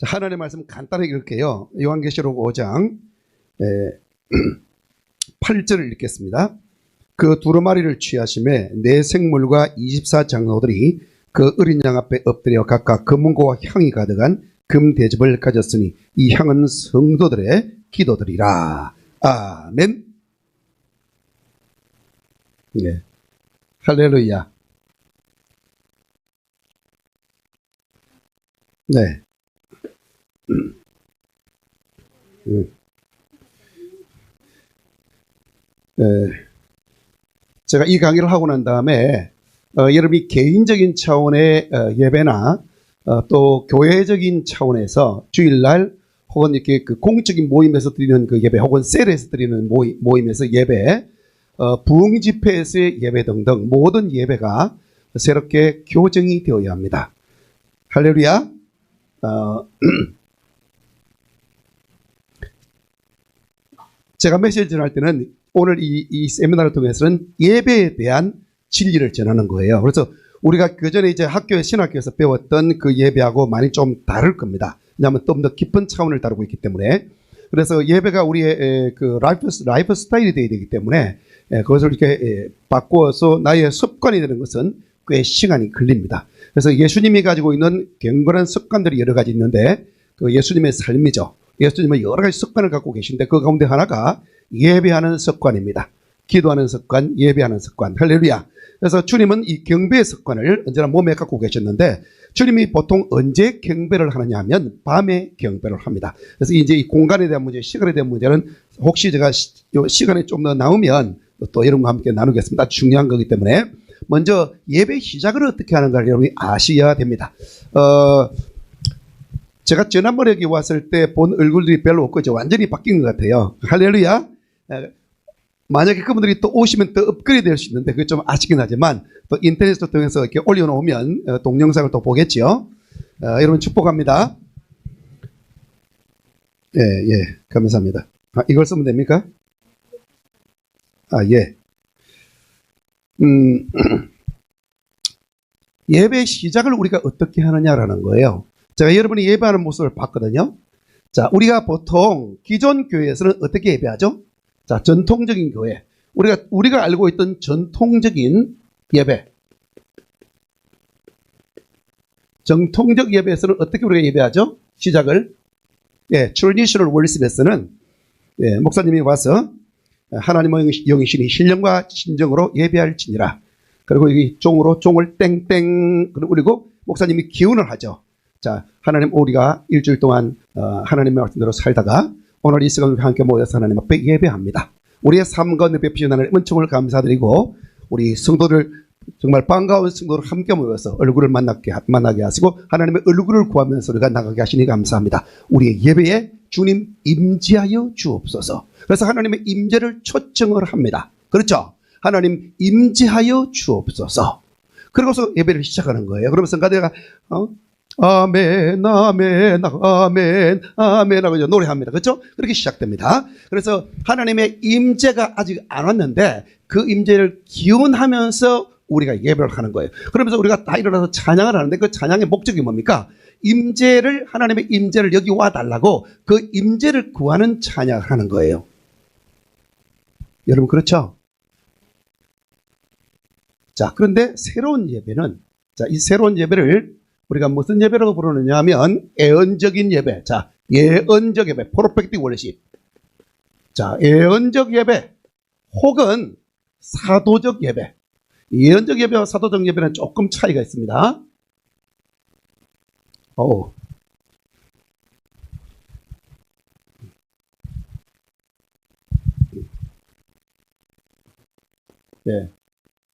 하나님의 말씀 간단하게 읽을게요. 요한계시록 5장 8절을 읽겠습니다. 그 두루마리를 취하심에 네 생물과 24장로들이 그 어린 양 앞에 엎드려 각각 금은고와 향이 가득한 금대접을 가졌으니 이 향은 성도들의 기도들이라. 아멘. 네. 할렐루야. 네. 제가 이 강의를 하고 난 다음에 여러분이 개인적인 차원의 예배나 또 교회적인 차원에서 주일날 혹은 이렇게 그 공적인 모임에서 드리는 그 예배 혹은 셀에서 드리는 모임에서 예배, 부흥집회에서의 예배 등등 모든 예배가 새롭게 교정이 되어야 합니다. 할렐루야. 제가 메시지 전할 때는 오늘 이 세미나를 통해서는 예배에 대한 진리를 전하는 거예요. 그래서 우리가 그전에 이제 학교에 신학교에서 배웠던 그 예배하고 많이 좀 다를 겁니다. 왜냐하면 좀 더 깊은 차원을 다루고 있기 때문에. 그래서 예배가 우리의 그 라이프 스타일이 되어야 되기 때문에 그것을 이렇게 바꾸어서 나의 습관이 되는 것은 꽤 시간이 걸립니다. 그래서 예수님이 가지고 있는 경건한 습관들이 여러 가지 있는데 그 예수님의 삶이죠. 예수님은 여러 가지 습관을 갖고 계신데 그 가운데 하나가 예배하는 습관입니다. 기도하는 습관, 예배하는 습관. 할렐루야. 그래서 주님은 이 경배의 습관을 언제나 몸에 갖고 계셨는데 주님이 보통 언제 경배를 하느냐 하면 밤에 경배를 합니다. 그래서 이제 이 공간에 대한 문제, 시간에 대한 문제는 혹시 제가 시간이 좀 더 나오면 또 여러분과 함께 나누겠습니다. 중요한 거기 때문에 먼저 예배 시작을 어떻게 하는가를 여러분이 아셔야 됩니다. 제가 지난번에 여기 왔을 때 본 얼굴들이 별로 없고 이제 완전히 바뀐 것 같아요. 할렐루야. 만약에 그분들이 또 오시면 또 업그레이드 될 수 있는데 그게 좀 아쉽긴 하지만 또 인터넷을 통해서 이렇게 올려놓으면 동영상을 또 보겠죠. 여러분 축복합니다. 예, 감사합니다. 이걸 쓰면 됩니까? 예. 예배 시작을 우리가 어떻게 하느냐라는 거예요. 제가 여러분이 예배하는 모습을 봤거든요. 자, 우리가 보통 기존 교회에서는 어떻게 예배하죠? 자, 전통적인 교회. 우리가 알고 있던 전통적인 예배. 정통적 예배에서는 어떻게 우리가 예배하죠? 시작을. traditional worship에서는 목사님이 와서 하나님의 영이시니 신령과 진정으로 예배할지니라. 그리고 이 종을 땡땡 그리고 목사님이 기운을 하죠. 자, 하나님 우리가 일주일 동안 하나님의 말씀대로 살다가 오늘 이 시간을 함께 모여서 하나님 앞에 예배합니다. 우리의 삶 가운데 베푸신 하나님의 은총을 감사드리고 우리 성도들 정말 반가운 성도를 함께 모여서 얼굴을 만나게 하시고 하나님의 얼굴을 구하면서 우리가 나가게 하시니 감사합니다. 우리의 예배에 주님 임재하여 주옵소서. 그래서 하나님의 임재를 초청을 합니다. 그렇죠? 하나님 임재하여 주옵소서. 그러고서 예배를 시작하는 거예요. 그러면서 내가 아멘, 아멘, 아멘, 아멘 하고 노래합니다. 그렇죠? 그렇게 시작됩니다. 그래서 하나님의 임재가 아직 안 왔는데 그 임재를 기원하면서 우리가 예배를 하는 거예요. 그러면서 우리가 다 일어나서 찬양을 하는데 그 찬양의 목적이 뭡니까? 하나님의 임재를 여기 와달라고 그 임재를 구하는 찬양을 하는 거예요. 여러분 그렇죠? 자, 그런데 새로운 예배는 이 새로운 예배를 우리가 무슨 예배라고 부르느냐 하면 예언적인 예배. 자, 예언적 예배, prophetic worship. 자, 예언적 예배 혹은 사도적 예배. 예언적 예배와 사도적 예배는 조금 차이가 있습니다.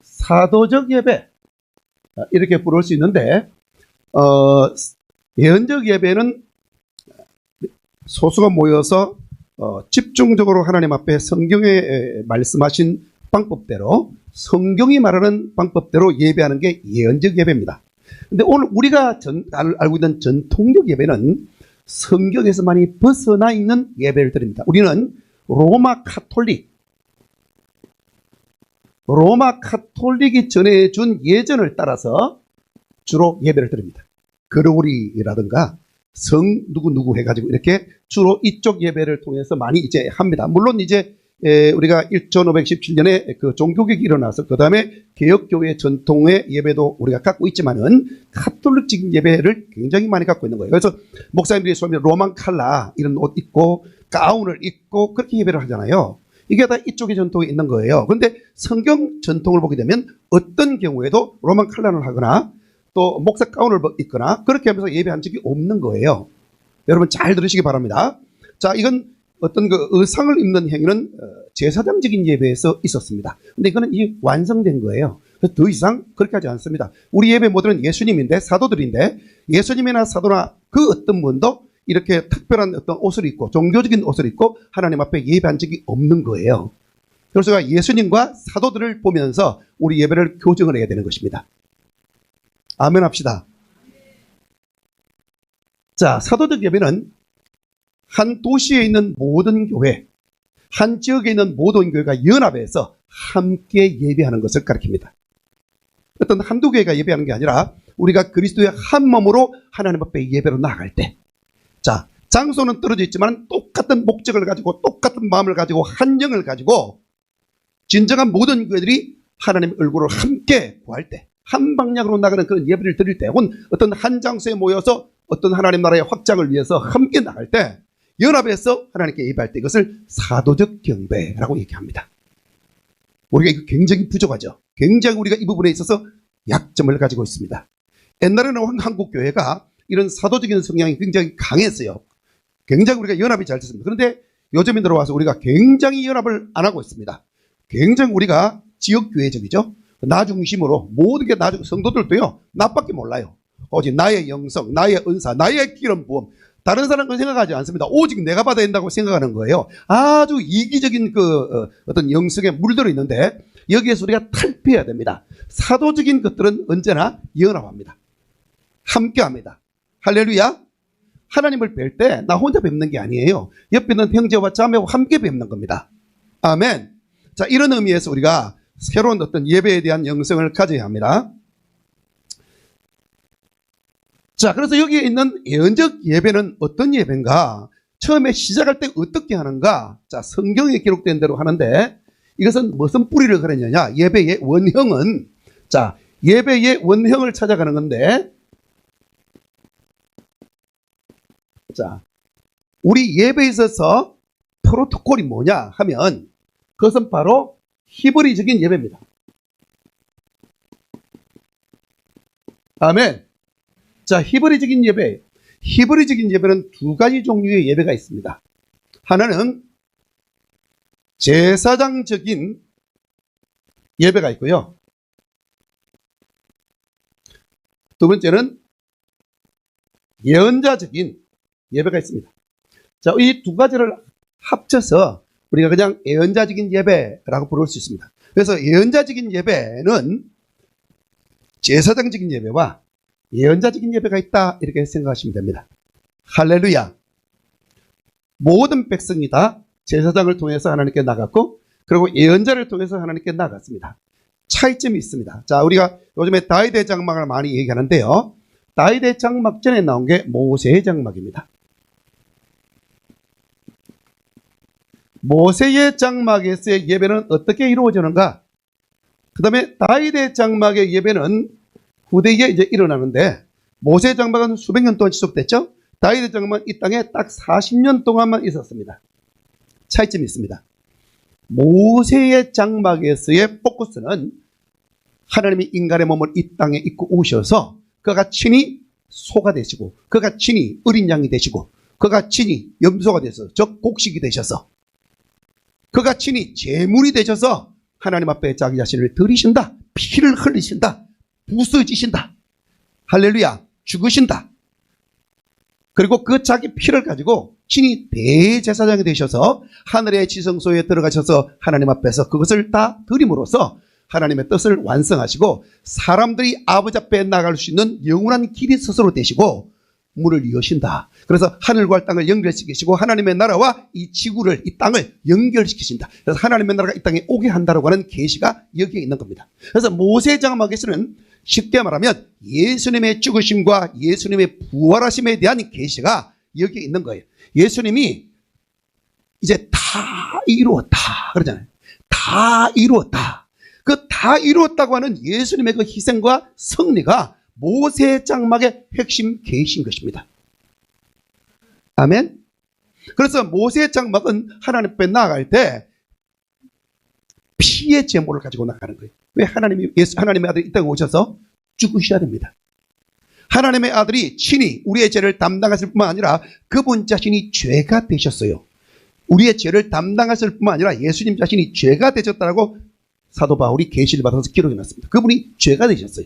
사도적 예배 이렇게 부를 수 있는데 예언적 예배는 소수가 모여서 집중적으로 하나님 앞에 성경에 말씀하신 방법대로 성경이 말하는 방법대로 예배하는 게 예언적 예배입니다. 근데 오늘 우리가 알고 있는 전통적 예배는 성경에서 많이 벗어나 있는 예배를 드립니다. 우리는 로마 카톨릭이 전해준 예전을 따라서 주로 예배를 드립니다. 그르고리라든가 성 누구 해가지고 이렇게 주로 이쪽 예배를 통해서 많이 이제 합니다. 물론 이제 우리가 1517년에 그 종교개혁이 일어나서 그 다음에 개혁교회 전통의 예배도 우리가 갖고 있지만은 카톨릭적인 예배를 굉장히 많이 갖고 있는 거예요. 그래서 목사님들이 소위 로만 칼라 이런 옷 입고 가운을 입고 그렇게 예배를 하잖아요. 이게 다 이쪽의 전통에 있는 거예요. 그런데 성경 전통을 보게 되면 어떤 경우에도 로만 칼라를 하거나 또 목사 가운을 입거나 그렇게 하면서 예배한 적이 없는 거예요. 여러분 잘 들으시기 바랍니다. 자, 이건 어떤 그 의상을 입는 행위는 제사장적인 예배에서 있었습니다. 근데 이거는 이게 완성된 거예요. 그래서 더 이상 그렇게 하지 않습니다. 우리 예배 모델은 예수님인데, 사도들인데, 예수님이나 사도나 그 어떤 분도 이렇게 특별한 어떤 옷을 입고 종교적인 옷을 입고 하나님 앞에 예배한 적이 없는 거예요. 그래서 예수님과 사도들을 보면서 우리 예배를 교정을 해야 되는 것입니다. 아멘 합시다. 자, 사도적 예배는 한 도시에 있는 모든 교회, 한 지역에 있는 모든 교회가 연합해서 함께 예배하는 것을 가리킵니다. 어떤 한두 교회가 예배하는 게 아니라 우리가 그리스도의 한 몸으로 하나님 앞에 예배로 나아갈 때, 자, 장소는 떨어져 있지만 똑같은 목적을 가지고 똑같은 마음을 가지고 한 영을 가지고 진정한 모든 교회들이 하나님의 얼굴을 함께 구할 때, 한 방향으로 나가는 그런 예배를 드릴 때, 혹은 어떤 한 장소에 모여서 어떤 하나님 나라의 확장을 위해서 함께 나갈 때, 연합해서 하나님께 예배할 때 이것을 사도적 경배라고 얘기합니다. 우리가 이거 굉장히 부족하죠. 굉장히 우리가 이 부분에 있어서 약점을 가지고 있습니다. 옛날에는 한국 교회가 이런 사도적인 성향이 굉장히 강했어요. 굉장히 우리가 연합이 잘 됐습니다. 그런데 요즘에 들어와서 우리가 굉장히 연합을 안 하고 있습니다. 굉장히 우리가 지역교회적이죠. 나 중심으로 모든 게 성도들도요, 나밖에 몰라요. 오직 나의 영성, 나의 은사, 나의 기름 부음, 다른 사람은 생각하지 않습니다. 오직 내가 받아야 된다고 생각하는 거예요. 아주 이기적인 어떤 영성에 물들어 있는데 여기에서 우리가 탈피해야 됩니다. 사도적인 것들은 언제나 연합합니다. 함께합니다. 할렐루야. 하나님을 뵐 때 나 혼자 뵙는 게 아니에요. 옆에 있는 형제와 자매와 함께 뵙는 겁니다. 아멘. 자, 이런 의미에서 우리가 새로운 어떤 예배에 대한 영성을 가져야 합니다. 자, 그래서 여기에 있는 예언적 예배는 어떤 예배인가? 처음에 시작할 때 어떻게 하는가? 자, 성경에 기록된 대로 하는데 이것은 무슨 뿌리를 가르느냐? 예배의 원형은, 자, 예배의 원형을 찾아가는 건데, 자, 우리 예배에 있어서 프로토콜이 뭐냐 하면 그것은 바로 히브리적인 예배입니다. 아멘. 자, 히브리적인 예배. 히브리적인 예배는 두 가지 종류의 예배가 있습니다. 하나는 제사장적인 예배가 있고요. 두 번째는 예언자적인 예배가 있습니다. 자, 이 두 가지를 합쳐서 우리가 그냥 예언자적인 예배라고 부를 수 있습니다. 그래서 예언자적인 예배는 제사장적인 예배와 예언자적인 예배가 있다, 이렇게 생각하시면 됩니다. 할렐루야. 모든 백성이 다 제사장을 통해서 하나님께 나갔고, 그리고 예언자를 통해서 하나님께 나갔습니다. 차이점이 있습니다. 자, 우리가 요즘에 다윗의 장막을 많이 얘기하는데요, 다윗의 장막 전에 나온 게 모세의 장막입니다. 모세의 장막에서의 예배는 어떻게 이루어지는가? 그 다음에 다윗의 장막의 예배는 후대에 이제 일어나는데, 모세의 장막은 수백 년 동안 지속됐죠? 다윗의 장막은 이 땅에 딱 40년 동안만 있었습니다. 차이점이 있습니다. 모세의 장막에서의 포커스는 하나님이 인간의 몸을 이 땅에 입고 오셔서 그가 친히 소가 되시고, 그가 친히 어린 양이 되시고, 그가 친히 염소가 되셔서, 즉 곡식이 되셔서, 그가 친히 제물이 되셔서 하나님 앞에 자기 자신을 드리신다. 피를 흘리신다. 부서지신다. 할렐루야. 죽으신다. 그리고 그 자기 피를 가지고 친히 대제사장이 되셔서 하늘의 지성소에 들어가셔서 하나님 앞에서 그것을 다 드림으로써 하나님의 뜻을 완성하시고 사람들이 아버지 앞에 나갈 수 있는 영원한 길이 스스로 되시고 문을 여신다. 그래서 하늘과 땅을 연결시키시고 하나님의 나라와 이 지구를, 이 땅을 연결시키신다. 그래서 하나님의 나라가 이 땅에 오게 한다라고 하는 계시가 여기에 있는 겁니다. 그래서 모세 장막에서는 쉽게 말하면 예수님의 죽으심과 예수님의 부활하심에 대한 계시가 여기에 있는 거예요. 예수님이 이제 다 이루었다 그러잖아요. 다 이루었다. 그 다 이루었다고 하는 예수님의 그 희생과 승리가 모세 장막의 핵심 계시인 것입니다. 아멘. 그래서 모세 장막은 하나님 앞에 나아갈 때 피의 제물을 가지고 나가는 거예요. 왜? 하나님의 아들이 이 땅에 오셔서 죽으셔야 됩니다. 하나님의 아들이 친히 우리의 죄를 담당하실 뿐만 아니라 그분 자신이 죄가 되셨어요. 우리의 죄를 담당하실 뿐만 아니라 예수님 자신이 죄가 되셨다라고 사도 바울이 계시를 받아서 기록해 놨습니다. 그분이 죄가 되셨어요.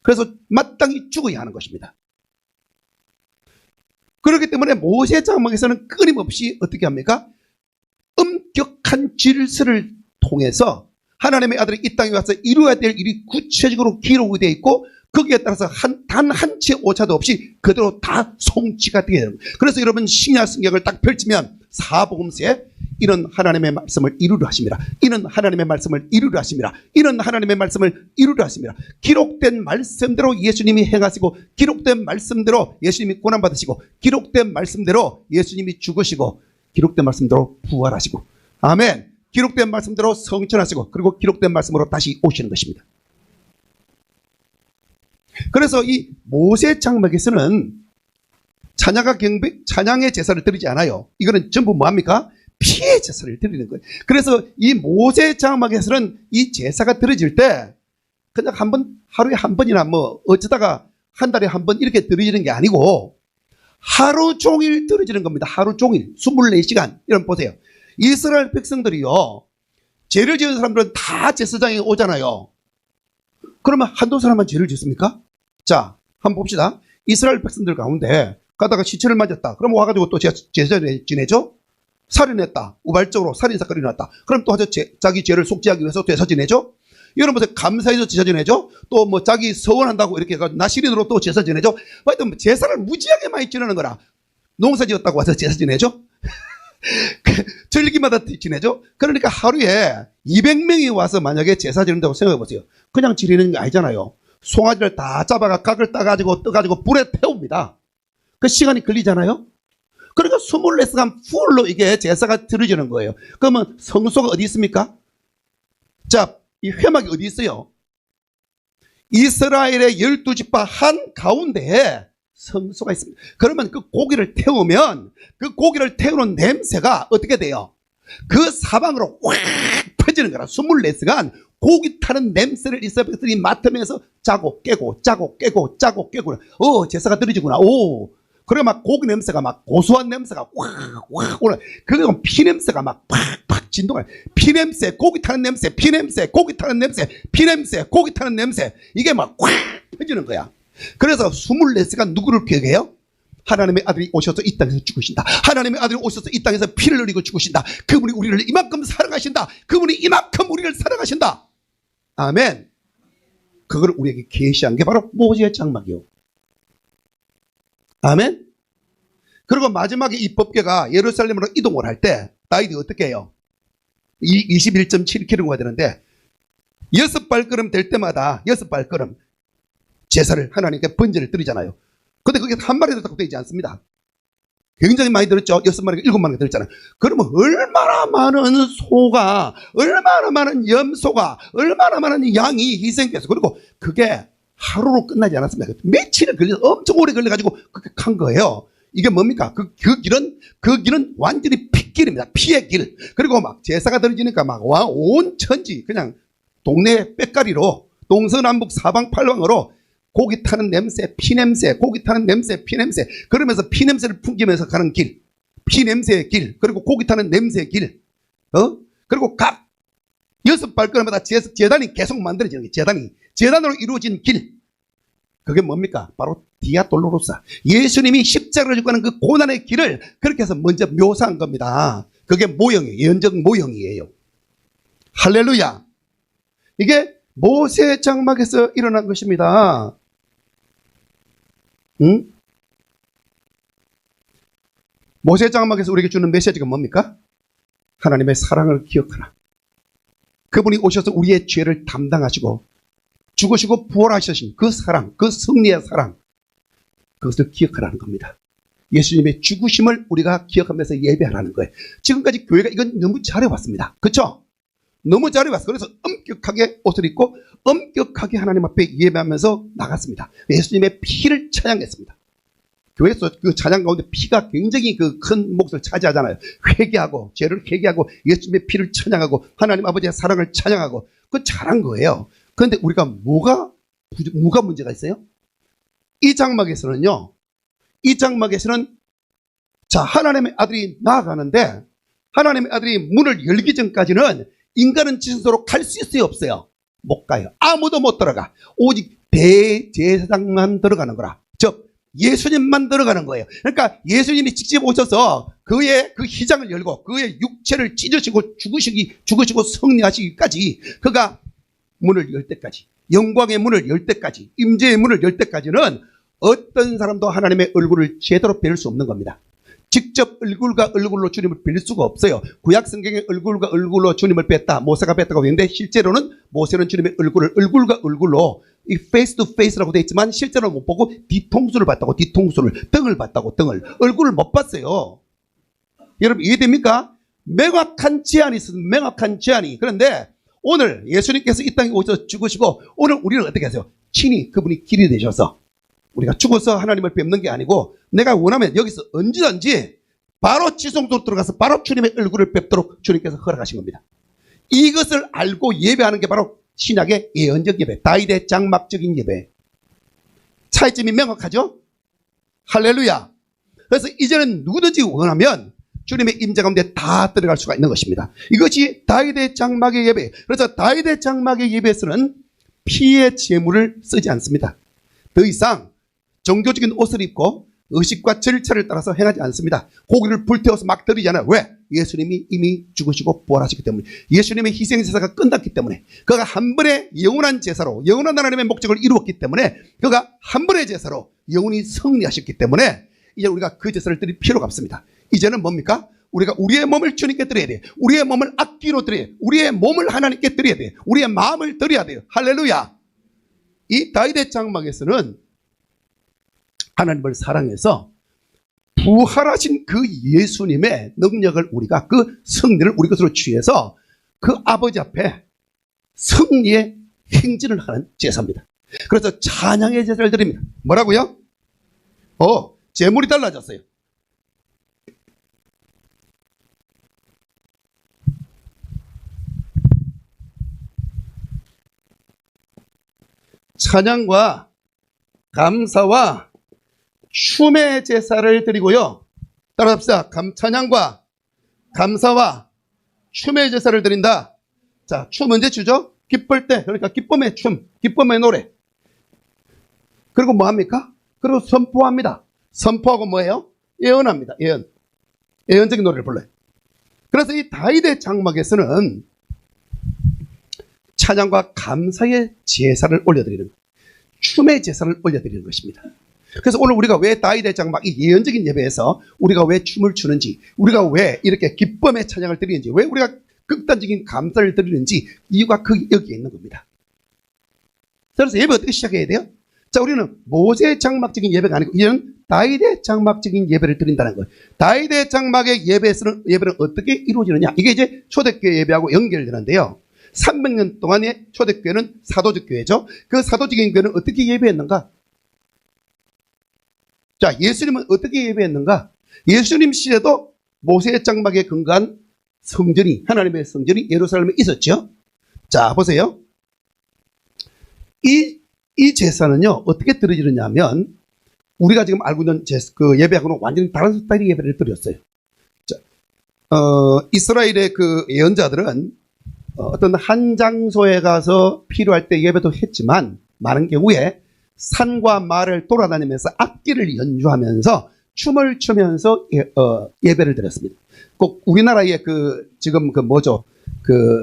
그래서 마땅히 죽어야 하는 것입니다. 그렇기 때문에 모세 장막에서는 끊임없이 어떻게 합니까? 엄격한 질서를 통해서 하나님의 아들이 이 땅에 와서 이루어야 될 일이 구체적으로 기록이 되어 있고 거기에 따라서 단 한 채 오차도 없이 그대로 다 성취가 되게 되는 거예요. 그래서 여러분 신약 성경을 딱 펼치면 사복음서에 이런 하나님의 말씀을 이루려 하십니다. 이는 하나님의 말씀을 이루려 하십니다. 이는 하나님의 말씀을 이루려 하십니다. 기록된 말씀대로 예수님이 행하시고 기록된 말씀대로 예수님이 고난받으시고 기록된 말씀대로 예수님이 죽으시고 기록된 말씀대로 부활하시고 아멘. 기록된 말씀대로 성천하시고 그리고 기록된 말씀으로 다시 오시는 것입니다. 그래서 이 모세 장막에서는 찬양의 제사를 드리지 않아요. 이거는 전부 뭐합니까? 피의 제사를 드리는 거예요. 그래서 이 모세 장막에서는 이 제사가 드려질 때 그냥 하루에 한 번이나 뭐 어쩌다가 한 달에 한 번 이렇게 드려지는 게 아니고 하루 종일 드려지는 겁니다. 하루 종일 24시간. 여러분 보세요. 이스라엘 백성들이요, 죄를 지은 사람들은 다 제사장에 오잖아요. 그러면 한두 사람만 죄를 짓습니까? 자, 한번 봅시다. 이스라엘 백성들 가운데 가다가 시체를 맞았다. 그럼 와가지고 또 제사를 지내죠? 살인했다. 우발적으로 살인사건이 났다. 그럼 또 자기 죄를 속죄하기 위해서 제사 지내죠? 여러분 보세요. 감사해서 제사 지내죠? 또 뭐 자기 서원한다고 이렇게 해가지고 나시린으로 또 제사 지내죠? 하여튼 제사를 무지하게 많이 지내는 거라. 농사 지었다고 와서 제사 지내죠? 절기마다 지내죠? 그러니까 하루에 200명이 와서 만약에 제사 지낸다고 생각해 보세요. 그냥 지내는 게 아니잖아요. 송아지를 다 잡아가 각을 떠가지고 불에 태웁니다. 그 시간이 걸리잖아요? 그러니까 24시간 풀로 이게 제사가 드려지는 거예요. 그러면 성소가 어디 있습니까? 자, 이 회막이 어디 있어요? 이스라엘의 12지파 한 가운데에 성소가 있습니다. 그러면 그 고기를 태우면 그 고기를 태우는 냄새가 어떻게 돼요? 그 사방으로 확 퍼지는 거라. 24시간 고기 타는 냄새를 이스라엘 백성이 맡으면서 짜고 깨고 짜고 깨고 짜고 깨고 제사가 드려지구나. 그래 막 고기 냄새가 막 고소한 냄새가 확 올라. 그리고 피 냄새가 막 팍팍 진동해. 피 냄새, 고기 타는 냄새, 피 냄새, 고기 타는 냄새, 피 냄새, 고기 타는 냄새. 이게 막 확 퍼지는 거야. 그래서 24시간 누구를 기억해요? 하나님의 아들이 오셔서 이 땅에서 죽으신다. 하나님의 아들이 오셔서 이 땅에서 피를 흘리고 죽으신다. 그분이 우리를 이만큼 사랑하신다. 그분이 이만큼 우리를 사랑하신다. 아멘. 그걸 우리에게 계시한 게 바로 모세의 장막이요. 아멘. 그리고 마지막에 이 법궤가 예루살렘으로 이동을 할 때 다윗이 어떻게 해요? 21.7km가 되는데 6발걸음 될 때마다 6발걸음 제사를 하나님께 번제를 드리잖아요. 근데 그게 한 마리 들었다고 되지 않습니다. 굉장히 많이 들었죠. 6마리가 7마리가 들었잖아요. 그러면 얼마나 많은 소가, 얼마나 많은 염소가, 얼마나 많은 양이 희생돼서, 그리고 그게 하루로 끝나지 않았습니다. 며칠을 걸려서 엄청 오래 걸려가지고 그렇게 간 거예요. 이게 뭡니까? 그 길은 완전히 핏길입니다. 피의 길. 그리고 막 제사가 드려지니까 막 온 천지 그냥 동네 빽가리로 동서남북 사방팔방으로 고기 타는 냄새, 피 냄새, 고기 타는 냄새, 피 냄새. 그러면서 피 냄새를 풍기면서 가는 길. 피 냄새의 길. 그리고 고기 타는 냄새의 길. 그리고 각 6발걸음마다 제단이 계속 만들어지는 거예요. 제단으로 이루어진 길. 그게 뭡니까? 바로 디아 돌로로사. 예수님이 십자가를 지고 가는 그 고난의 길을 그렇게 해서 먼저 묘사한 겁니다. 그게 모형이에요. 예언적 모형이에요. 할렐루야. 이게 모세 장막에서 일어난 것입니다. 응? 모세 장막에서 우리에게 주는 메시지가 뭡니까? 하나님의 사랑을 기억하라. 그분이 오셔서 우리의 죄를 담당하시고 죽으시고 부활하신 그 사랑, 그 승리의 사랑, 그것을 기억하라는 겁니다. 예수님의 죽으심을 우리가 기억하면서 예배하라는 거예요. 지금까지 교회가 이건 너무 잘해왔습니다. 그렇죠? 너무 잘해왔어요. 그래서 엄격하게 옷을 입고 엄격하게 하나님 앞에 예배하면서 나갔습니다. 예수님의 피를 찬양했습니다. 교회에서 그 찬양 가운데 피가 굉장히 그 큰 몫을 차지하잖아요. 회개하고 죄를 회개하고 예수님의 피를 찬양하고 하나님 아버지의 사랑을 찬양하고 그건 잘한 거예요. 그런데 우리가 뭐가 문제가 있어요? 이 장막에서는요. 이 장막에서는 자 하나님의 아들이 나아가는데 하나님의 아들이 문을 열기 전까지는 인간은 지성소로 갈 수 있어요 없어요? 못 가요. 아무도 못 들어가. 오직 대제사장만 들어가는 거라. 즉 예수님만 들어가는 거예요. 그러니까 예수님이 직접 오셔서 그의 그 휘장을 열고 그의 육체를 찢으시고 죽으시고 승리하시기까지 그가 문을 열 때까지 영광의 문을 열 때까지 임재의 문을 열 때까지는 어떤 사람도 하나님의 얼굴을 제대로 뵐 수 없는 겁니다. 직접 얼굴과 얼굴로 주님을 뵐 수가 없어요. 구약 성경에 얼굴과 얼굴로 주님을 뵀다. 모세가 뵀다고 했는데 실제로는 모세는 주님의 얼굴을 얼굴과 얼굴로 이 페이스 투 페이스라고 되어 있지만 실제로 못 보고 뒤통수를 봤다고 뒤통수를 등을 봤다고 등을 얼굴을 못 봤어요. 여러분 이해됩니까? 명확한 제한이 있습니다. 명확한 제한이. 그런데 오늘 예수님께서 이 땅에 오셔서 죽으시고 오늘 우리는 어떻게 하세요? 친히 그분이 길이 되셔서 우리가 죽어서 하나님을 뵙는 게 아니고 내가 원하면 여기서 언제든지 바로 지성소로 들어가서 바로 주님의 얼굴을 뵙도록 주님께서 허락하신 겁니다. 이것을 알고 예배하는 게 바로 신약의 예언적 예배, 다윗의 장막적인 예배. 차이점이 명확하죠? 할렐루야. 그래서 이제는 누구든지 원하면 주님의 임재 가운데 다 들어갈 수가 있는 것입니다. 이것이 다윗의 장막의 예배. 그래서 다윗의 장막의 예배에서는 피의 제물을 쓰지 않습니다. 더 이상 종교적인 옷을 입고 의식과 절차를 따라서 행하지 않습니다. 고기를 불태워서 막 드리잖아요. 왜? 예수님이 이미 죽으시고 부활하셨기 때문에. 예수님의 희생제사가 끝났기 때문에. 그가 한 번의 영원한 제사로 영원한 하나님의 목적을 이루었기 때문에 그가 한 번의 제사로 영원히 승리하셨기 때문에 이제 우리가 그 제사를 드릴 필요가 없습니다. 이제는 뭡니까? 우리가 우리의 몸을 주님께 드려야 돼요. 우리의 몸을 악기로 드려야 돼요. 우리의 몸을 하나님께 드려야 돼요. 우리의 마음을 드려야 돼요. 할렐루야. 이 다윗의 장막에서는 하나님을 사랑해서 부활하신 그 예수님의 능력을 우리가 그 승리를 우리 것으로 취해서 그 아버지 앞에 승리의 행진을 하는 제사입니다. 그래서 찬양의 제사를 드립니다. 뭐라고요? 제물이 달라졌어요. 찬양과 감사와 춤의 제사를 드리고요. 따라합시다. 찬양과 감사와 춤의 제사를 드린다. 자, 춤 언제 추죠? 기쁠 때. 그러니까 기쁨의 춤, 기쁨의 노래. 그리고 뭐 합니까? 그리고 선포합니다. 선포하고 뭐예요? 예언합니다. 예언. 예언적인 노래를 불러요. 그래서 이 다윗의 장막에서는 찬양과 감사의 제사를 올려드리는, 춤의 제사를 올려드리는 것입니다. 그래서 오늘 우리가 왜 다윗의 장막, 이 예언적인 예배에서 우리가 왜 춤을 추는지, 우리가 왜 이렇게 기쁨의 찬양을 드리는지, 왜 우리가 극단적인 감사를 드리는지 이유가 여기에 있는 겁니다. 그래서 예배 어떻게 시작해야 돼요? 자, 우리는 모세의 장막적인 예배가 아니고 이제는 다윗의 장막적인 예배를 드린다는 거예요. 다윗의 장막의 예배는 어떻게 이루어지느냐? 이게 이제 초대교회 예배하고 연결되는데요. 300년 동안의 초대교회는 사도적 교회죠. 그 사도적인 교회는 어떻게 예배했는가? 자, 예수님은 어떻게 예배했는가? 예수님 시대도 모세의 장막에 근거한 성전이, 하나님의 성전이 예루살렘에 있었죠. 자, 보세요. 이 제사는요, 어떻게 드려지느냐 하면, 우리가 지금 알고 있는 그 예배하고는 완전히 다른 스타일의 예배를 드렸어요. 자, 이스라엘의 그 예언자들은 어떤 한 장소에 가서 필요할 때 예배도 했지만, 많은 경우에 산과 마을을 돌아다니면서 악기를 연주하면서 춤을 추면서 예배를 드렸습니다. 꼭 우리나라의 지금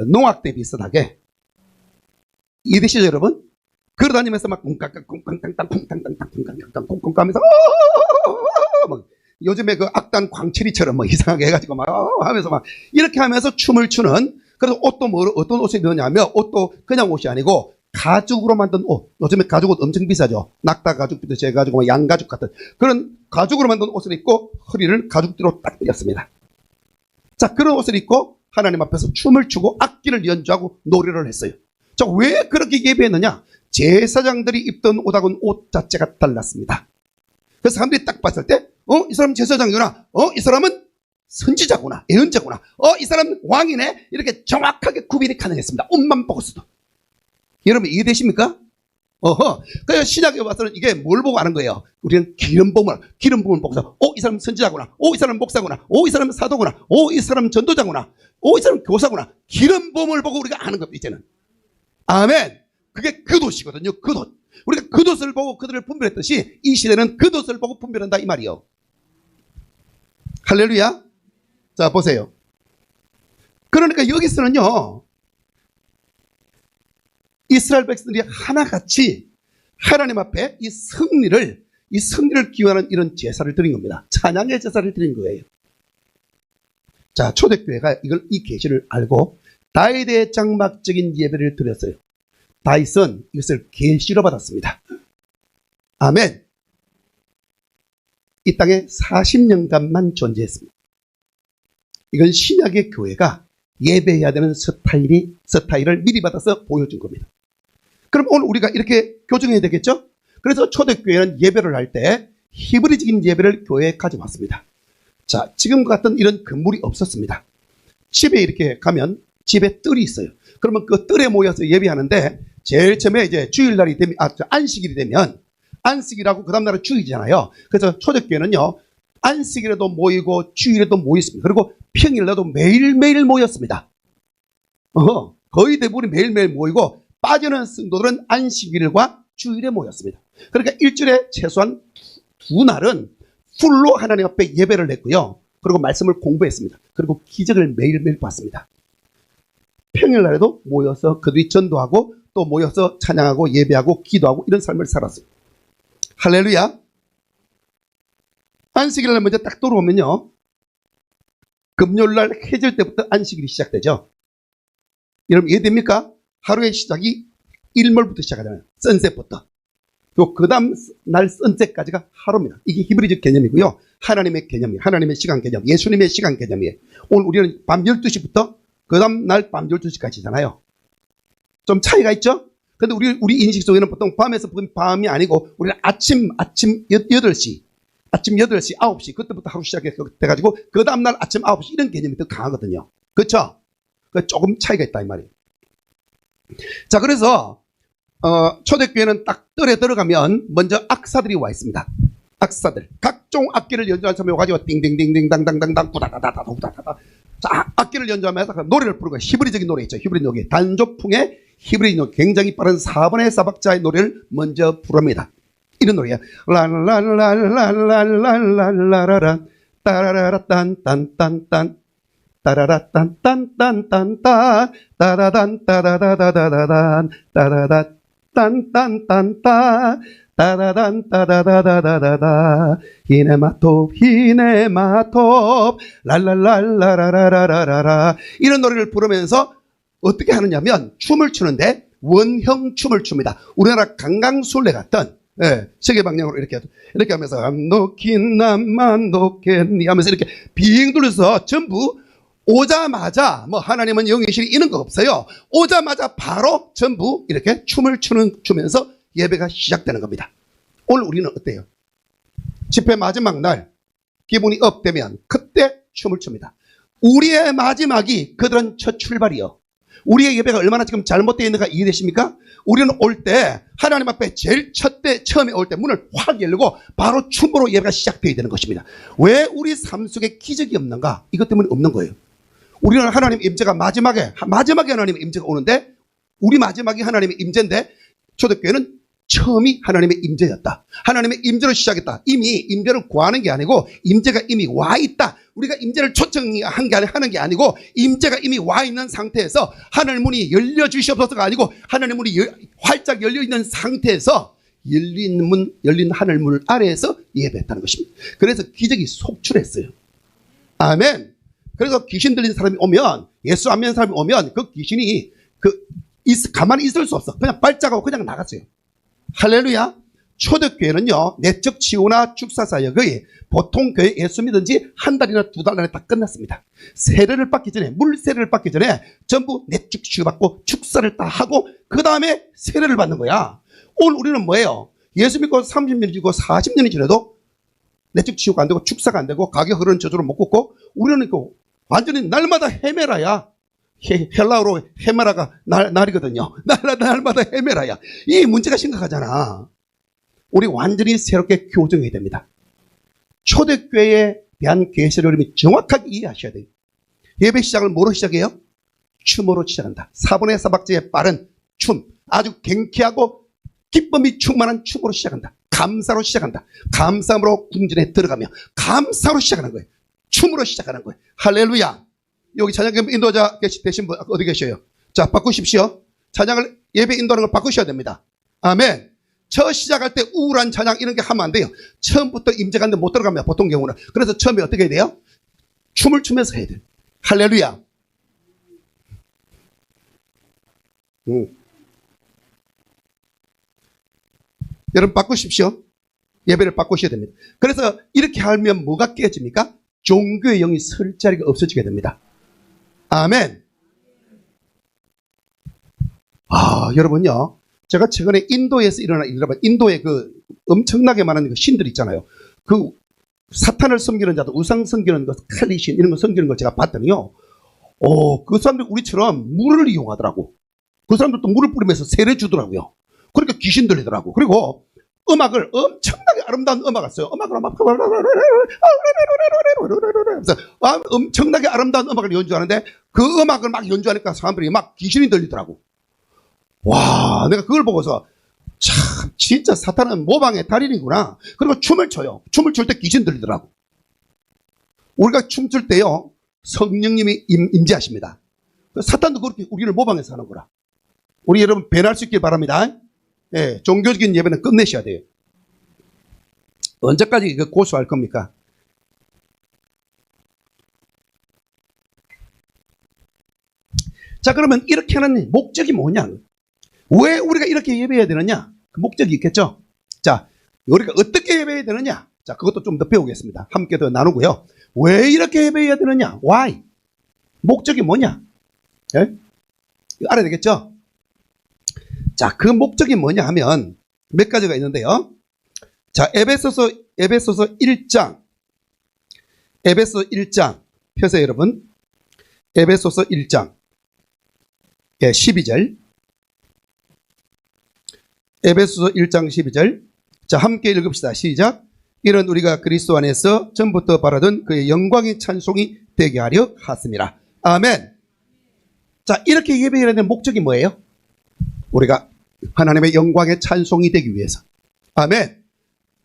농악대 비슷하게 이해되시죠, 여러분? 걸어다니면서 막 쿵깡깡 하면서 요즘에 그 악단 광칠이처럼 뭐 이상하게 해가지고 막 하면서 막 이렇게 하면서 춤을 추는. 그래서 옷도 어떤 옷을 입느냐면 옷도 그냥 옷이 아니고 가죽으로 만든 옷, 요즘에 가죽 옷 엄청 비싸죠. 낙타 가죽부터 제 가죽, 양 가죽 같은 그런 가죽으로 만든 옷을 입고 허리를 가죽띠로 딱 띄었습니다. 자, 그런 옷을 입고 하나님 앞에서 춤을 추고 악기를 연주하고 노래를 했어요. 자, 왜 그렇게 예배했느냐? 제사장들이 입던 옷하고는 옷 자체가 달랐습니다. 그래서 사람들이 딱 봤을 때, 이 사람 제사장이구나. 이 사람은 선지자구나. 예언자구나. 이 사람은 왕이네. 이렇게 정확하게 구별이 가능했습니다. 옷만 보고서도. 여러분 이해되십니까? 그래서 신약에 와서는 이게 뭘 보고 아는 거예요? 우리는 기름 부음을 보고서, 이 사람은 선지자구나. 이 사람은 목사구나. 이 사람은 사도구나. 이 사람은 전도자구나. 이 사람은 교사구나. 기름 부음을 보고 우리가 아는 겁니다, 이제는. 아멘. 그게 그돛이거든요, 그돛. 우리가 그돛을 보고 그들을 분별했듯이 이 시대는 그돛을 보고 분별한다, 이 말이요. 할렐루야. 자, 보세요. 그러니까 여기서는요, 이스라엘 백성들이 하나같이 하나님 앞에 이 승리를 기원하는 이런 제사를 드린 겁니다. 찬양의 제사를 드린 거예요. 자, 초대교회가 이 계시를 알고 다윗의 장막적인 예배를 드렸어요. 다윗은 이것을 계시로 받았습니다. 아멘. 이 땅에 40년간만 존재했습니다. 이건 신약의 교회가 예배해야 되는 스타일을 미리 받아서 보여준 겁니다. 그럼 오늘 우리가 이렇게 교정해야 되겠죠? 그래서 초대교회는 예배를 할 때 히브리적인 예배를 교회에 가져왔습니다. 자, 지금과 같은 이런 건물이 없었습니다. 집에 이렇게 가면 집에 뜰이 있어요. 그러면 그 뜰에 모여서 예배하는데 제일 처음에 이제 주일날이 되면, 안식일이 되면, 안식이라고 그 다음날은 주일이잖아요. 그래서 초대교회는요, 안식일에도 모이고 주일에도 모였습니다. 그리고 평일날도 매일매일 모였습니다. 거의 대부분이 매일매일 모이고 빠지는 성도들은 안식일과 주일에 모였습니다. 그러니까 일주일에 최소한 두 날은 풀로 하나님 앞에 예배를 했고요. 그리고 말씀을 공부했습니다. 그리고 기적을 매일매일 봤습니다. 평일날에도 모여서 그들이 전도하고 또 모여서 찬양하고 예배하고 기도하고 이런 삶을 살았어요. 할렐루야. 안식일날 먼저 딱 들어오면요, 금요일날 해질 때부터 안식일이 시작되죠. 여러분 이해됩니까? 하루의 시작이 일몰부터 시작하잖아요. 선셋부터. 그 다음 날 선셋까지가 하루입니다. 이게 히브리적 개념이고요. 하나님의 개념이에요. 하나님의 시간 개념, 예수님의 시간 개념이에요. 오늘 우리는 밤 12시부터 그 다음 날 밤 12시까지잖아요. 좀 차이가 있죠? 근데 우리 인식 속에는 보통 밤에서 밤이 아니고 우리는 아침 8시, 9시, 그때부터 하루 시작해가지고 그 다음날 아침 9시 이런 개념이 더 강하거든요. 그렇죠? 조금 차이가 있다 이 말이에요. 자, 그래서 초대교회는 딱 뜰에 들어가면 먼저 악사들이 와 있습니다. 악사들, 각종 악기를 연주하는 사람이 와가지고 띵띵띵띵 당당당당 구다다다다 구다다다. 자, 악기를 연주하면서 노래를 부르고 히브리적인 노래 있죠. 히브리 노래, 단조풍의 히브리 노래, 굉장히 빠른 4번의 4박자의 노래를 먼저 부릅니다. 이런 노래야. 랄랄랄랄랄랄랄랄랄랄 따라라딴딴딴딴 따라라딴딴딴딴딴 따라단 따다다다다다단 따라다딴딴딴딴 따다단 따다다다다다다 히네마톱 랄랄랄라라라라라라 이런 노래를 부르면서 어떻게 하느냐면 춤을 추는데 원형 춤을 춥니다. 우리나라 강강술래 같은 세계 방향으로 이렇게 하면서 암노킨 남만노켄니 하면서 이렇게 빙 둘러서 전부 오자마자 하나님은 영이시니 이런 거 없어요. 오자마자 바로 전부 이렇게 춤을 추면서 예배가 시작되는 겁니다. 오늘 우리는 어때요? 집회 마지막 날 기분이 업되면 그때 춤을 춥니다. 우리의 마지막이 그들은 첫 출발이요. 우리의 예배가 얼마나 지금 잘못되어 있는가 이해되십니까? 우리는 올 때 하나님 앞에 제일 처음에 올 때 문을 확 열고 바로 춤으로 예배가 시작되어야 되는 것입니다. 왜 우리 삶 속에 기적이 없는가? 이것 때문에 없는 거예요. 우리는 하나님의 임재가 마지막에 하나님의 임재가 오는데 우리 마지막이 하나님의 임재인데 초대교회는 처음이 하나님의 임재였다. 하나님의 임재로 시작했다. 이미 임재를 구하는 게 아니고 임재가 이미 와 있다. 우리가 임재를 초청한 게 하는 게 아니고 임재가 이미 와 있는 상태에서 하늘 문이 열려 주시옵소서가 아니고 하나님 문이 활짝 열려 있는 상태에서 열린 하늘 문 아래에서 예배했다는 것입니다. 그래서 기적이 속출했어요. 아멘. 그래서 귀신 들린 사람이 오면 예수 안 믿는 사람이 오면 그 귀신이 가만히 있을 수 없어. 그냥 발작하고 그냥 나갔어요. 할렐루야. 초대교회는요, 내적 치유나 축사 사역의 보통 교회 예수 믿은 지 한 달이나 두 달 안에 다 끝났습니다. 세례를 받기 전에, 물 세례를 받기 전에 전부 내적 치유받고 축사를 다 하고 그 다음에 세례를 받는 거야. 오늘 우리는 뭐예요? 예수 믿고 30년이 지고 40년이 지나도 내적 치유가 안 되고 축사가 안 되고 가게 흐르는 저주를 못 걷고 우리는 완전히 날마다 헤메라야. 헬라어로 헤메라가 날이거든요. 날마다 헤메라야. 이 문제가 심각하잖아. 우리 완전히 새롭게 교정해야 됩니다. 초대교회에 대한 계시를 여러분이 정확하게 이해하셔야 돼요. 예배 시작을 뭐로 시작해요? 춤으로 시작한다. 사분의 사박제의 빠른 춤, 아주 경쾌하고 기쁨이 충만한 춤으로 시작한다. 감사로 시작한다. 감사함으로 궁전에 들어가며 감사로 시작하는 거예요. 춤으로 시작하는 거예요. 할렐루야. 여기 찬양 인도자 되신 분 어디 계셔요? 자, 바꾸십시오. 찬양을 예배 인도하는 걸 바꾸셔야 됩니다. 아멘. 저 시작할 때 우울한 찬양 이런 게 하면 안 돼요. 처음부터 임재가는데 못 들어갑니다. 보통 경우는. 그래서 처음에 어떻게 해야 돼요? 춤을 추면서 해야 돼요. 할렐루야. 여러분 바꾸십시오. 예배를 바꾸셔야 됩니다. 그래서 이렇게 하면 뭐가 깨집니까? 종교의 영이 설 자리가 없어지게 됩니다. 아멘. 여러분요. 제가 최근에 인도에서 일어난 일이라면 인도에 그 엄청나게 많은 그 신들 있잖아요. 그 사탄을 섬기는 자도 우상 섬기는 것, 칼리신 이런 거 섬기는 걸 제가 봤더니요. 그 사람들 우리처럼 물을 이용하더라고. 그 사람들도 물을 뿌리면서 세례 주더라고요. 그러니까 귀신 들리더라고. 그리고 음악을 엄청나게 아름다운 음악을 써요. 음악을 막 엄청나게 아름다운 음악을 연주하는데 그 음악을 막 연주하니까 사람들이 막 귀신이 들리더라고. 와, 내가 그걸 보고서 참 진짜 사탄은 모방의 달인이구나. 그리고 춤을 춰요. 춤을 출 때 귀신 들리더라고. 우리가 춤출 때요 성령님이 임재하십니다. 사탄도 그렇게 우리를 모방해서 하는 거라. 우리 여러분 변할 수 있길 바랍니다. 예, 종교적인 예배는 끝내셔야 돼요. 언제까지 고수할 겁니까? 자, 그러면 이렇게 하는 목적이 뭐냐? 왜 우리가 이렇게 예배해야 되느냐? 그 목적이 있겠죠? 자, 우리가 어떻게 예배해야 되느냐? 자, 그것도 좀 더 배우겠습니다. 함께 더 나누고요. 왜 이렇게 예배해야 되느냐? Why? 목적이 뭐냐? 예? 알아야 되겠죠? 자, 그 목적이 뭐냐 하면 몇 가지가 있는데요. 자, 에베소서 1장. 에베소 1장. 펴세요, 여러분. 에베소서 1장. 예, 12절. 에베소서 1장 12절. 자, 함께 읽읍시다. 시작. 이런 우리가 그리스도 안에서 전부터 바라던 그의 영광의 찬송이 되게 하려 하습니다. 아멘. 자, 이렇게 예배해야 되는 목적이 뭐예요? 우리가 하나님의 영광의 찬송이 되기 위해서. 아멘.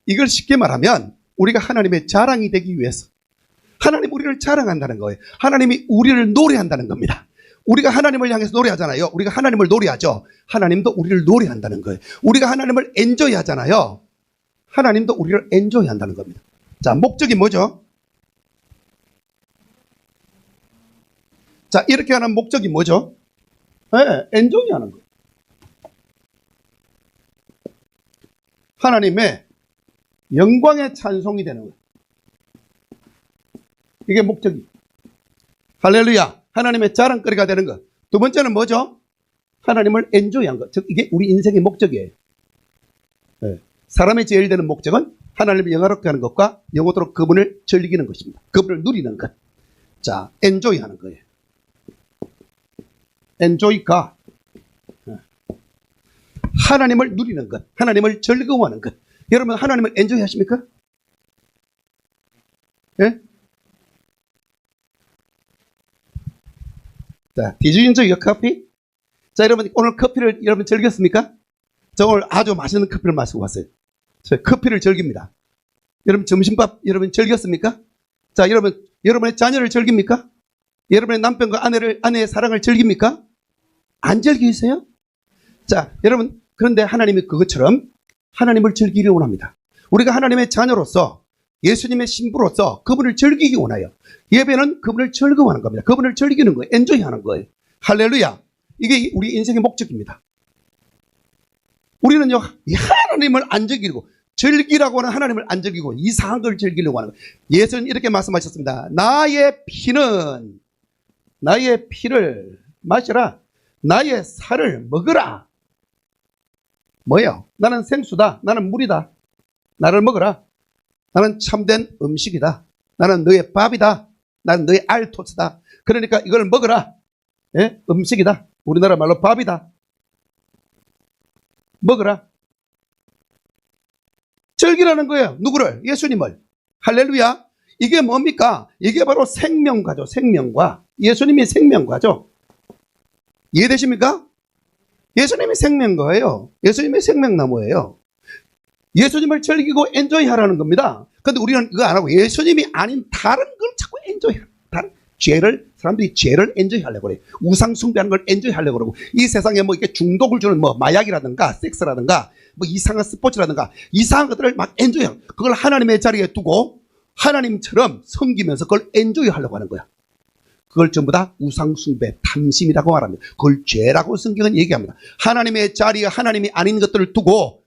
이걸 쉽게 말하면 우리가 하나님의 자랑이 되기 위해서. 하나님 우리를 자랑한다는 거예요. 하나님이 우리를 노래한다는 겁니다. 우리가 하나님을 향해서 노래하잖아요. 우리가 하나님을 노래하죠. 하나님도 우리를 노래한다는 거예요. 우리가 하나님을 엔조이 하잖아요. 하나님도 우리를 엔조이 한다는 겁니다. 자, 목적이 뭐죠? 자, 이렇게 하는 목적이 뭐죠? 네, 엔조이 하는 거예요. 하나님의 영광의 찬송이 되는 거예요. 이게 목적이. 할렐루야. 하나님의 자랑거리가 되는 것. 두 번째는 뭐죠? 하나님을 엔조이한 것. 즉 이게 우리 인생의 목적이에요. 네. 사람의 제일 되는 목적은 하나님을 영화롭게 하는 것과 영원토록 그분을 즐기는 것입니다. 그분을 누리는 것. 자, 엔조이하는 거예요. 엔조이가 하나님을 누리는 것, 하나님을 즐거워하는 것. 여러분 하나님을 엔조이 하십니까? 예? 자, Did you enjoy your coffee? 자, 여러분 오늘 커피를 여러분 즐겼습니까? 저 오늘 아주 맛있는 커피를 마시고 왔어요. 저 커피를 즐깁니다. 여러분 점심밥 여러분 즐겼습니까? 자, 여러분의 자녀를 즐깁니까? 여러분의 남편과 아내의 사랑을 즐깁니까? 안 즐기세요? 자, 여러분 그런데 하나님이 그것처럼 하나님을 즐기기 원합니다. 우리가 하나님의 자녀로서 예수님의 신부로서 그분을 즐기기 원해요. 예배는 그분을 즐거워하는 겁니다. 그분을 즐기는 거예요. 엔조이 하는 거예요. 할렐루야. 이게 우리 인생의 목적입니다. 우리는요, 하나님을 안 즐기고, 즐기라고 하는 하나님을 안 즐기고, 이상한 걸 즐기려고 하는 거예요. 예수는 이렇게 말씀하셨습니다. 나의 피를 마시라. 나의 살을 먹으라. 뭐예요? 나는 생수다. 나는 물이다. 나를 먹어라. 나는 참된 음식이다. 나는 너의 밥이다. 나는 너의 알토스다. 그러니까 이걸 먹어라. 예? 음식이다. 우리나라 말로 밥이다. 먹어라. 즐기라는 거예요. 누구를? 예수님을. 할렐루야. 이게 뭡니까? 이게 바로 생명과죠. 생명과. 예수님이 생명과죠. 이해되십니까? 예수님이 생명과예요. 예수님이 생명나무예요. 예수님을 즐기고 엔조이하라는 겁니다. 근데 우리는 그거 안 하고 예수님이 아닌 다른 걸 자꾸 엔조이하라. 다른 사람들이 죄를 엔조이하려고 그래요. 우상 숭배하는 걸 엔조이하려고 그러고, 이 세상에 뭐 이렇게 중독을 주는 뭐 마약이라든가 섹스라든가 뭐 이상한 스포츠라든가 이상한 것들을 막 엔조이하고, 그걸 하나님의 자리에 두고 하나님처럼 섬기면서 그걸 엔조이하려고 하는 거야. 그걸 전부 다 우상숭배, 탐심이라고 말합니다. 그걸 죄라고 성경은 얘기합니다. 하나님의 자리에 하나님이 아닌 것들을 두고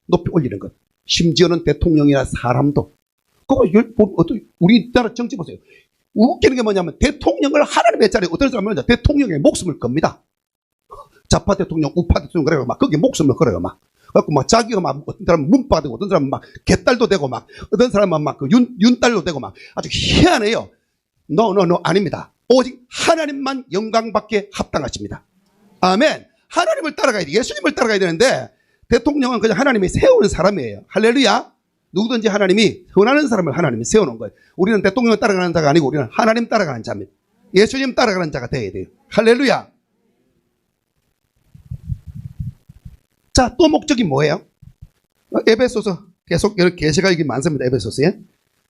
높이 올리는 것. 심지어는 대통령이나 사람도. 우리나라 정치 보세요. 웃기는 게 뭐냐면 대통령을 하나님의 자리에, 어떤 사람은 대통령의 목숨을 겁니다. 좌파 대통령, 우파 대통령 그래요. 막 거기에 목숨을 걸어요. 막. 그래갖고 막 자기가 막 어떤 사람은 문바 되고, 어떤 사람은 막 개딸도 되고, 막 어떤 사람은 막 그 윤딸도 되고, 막 아주 희한해요. No, 아닙니다. 오직 하나님만 영광받게 합당하십니다. 아멘. 하나님을 따라가야 돼. 예수님을 따라가야 되는데, 대통령은 그냥 하나님이 세우는 사람이에요. 할렐루야. 누구든지 하나님이 원하는 사람을 하나님이 세워놓은 거예요. 우리는 대통령을 따라가는 자가 아니고 우리는 하나님 따라가는 자입니다. 예수님 따라가는 자가 되어야 돼요. 할렐루야. 자, 또 목적이 뭐예요? 에베소서, 계속 계시가 여기 많습니다. 에베소서에.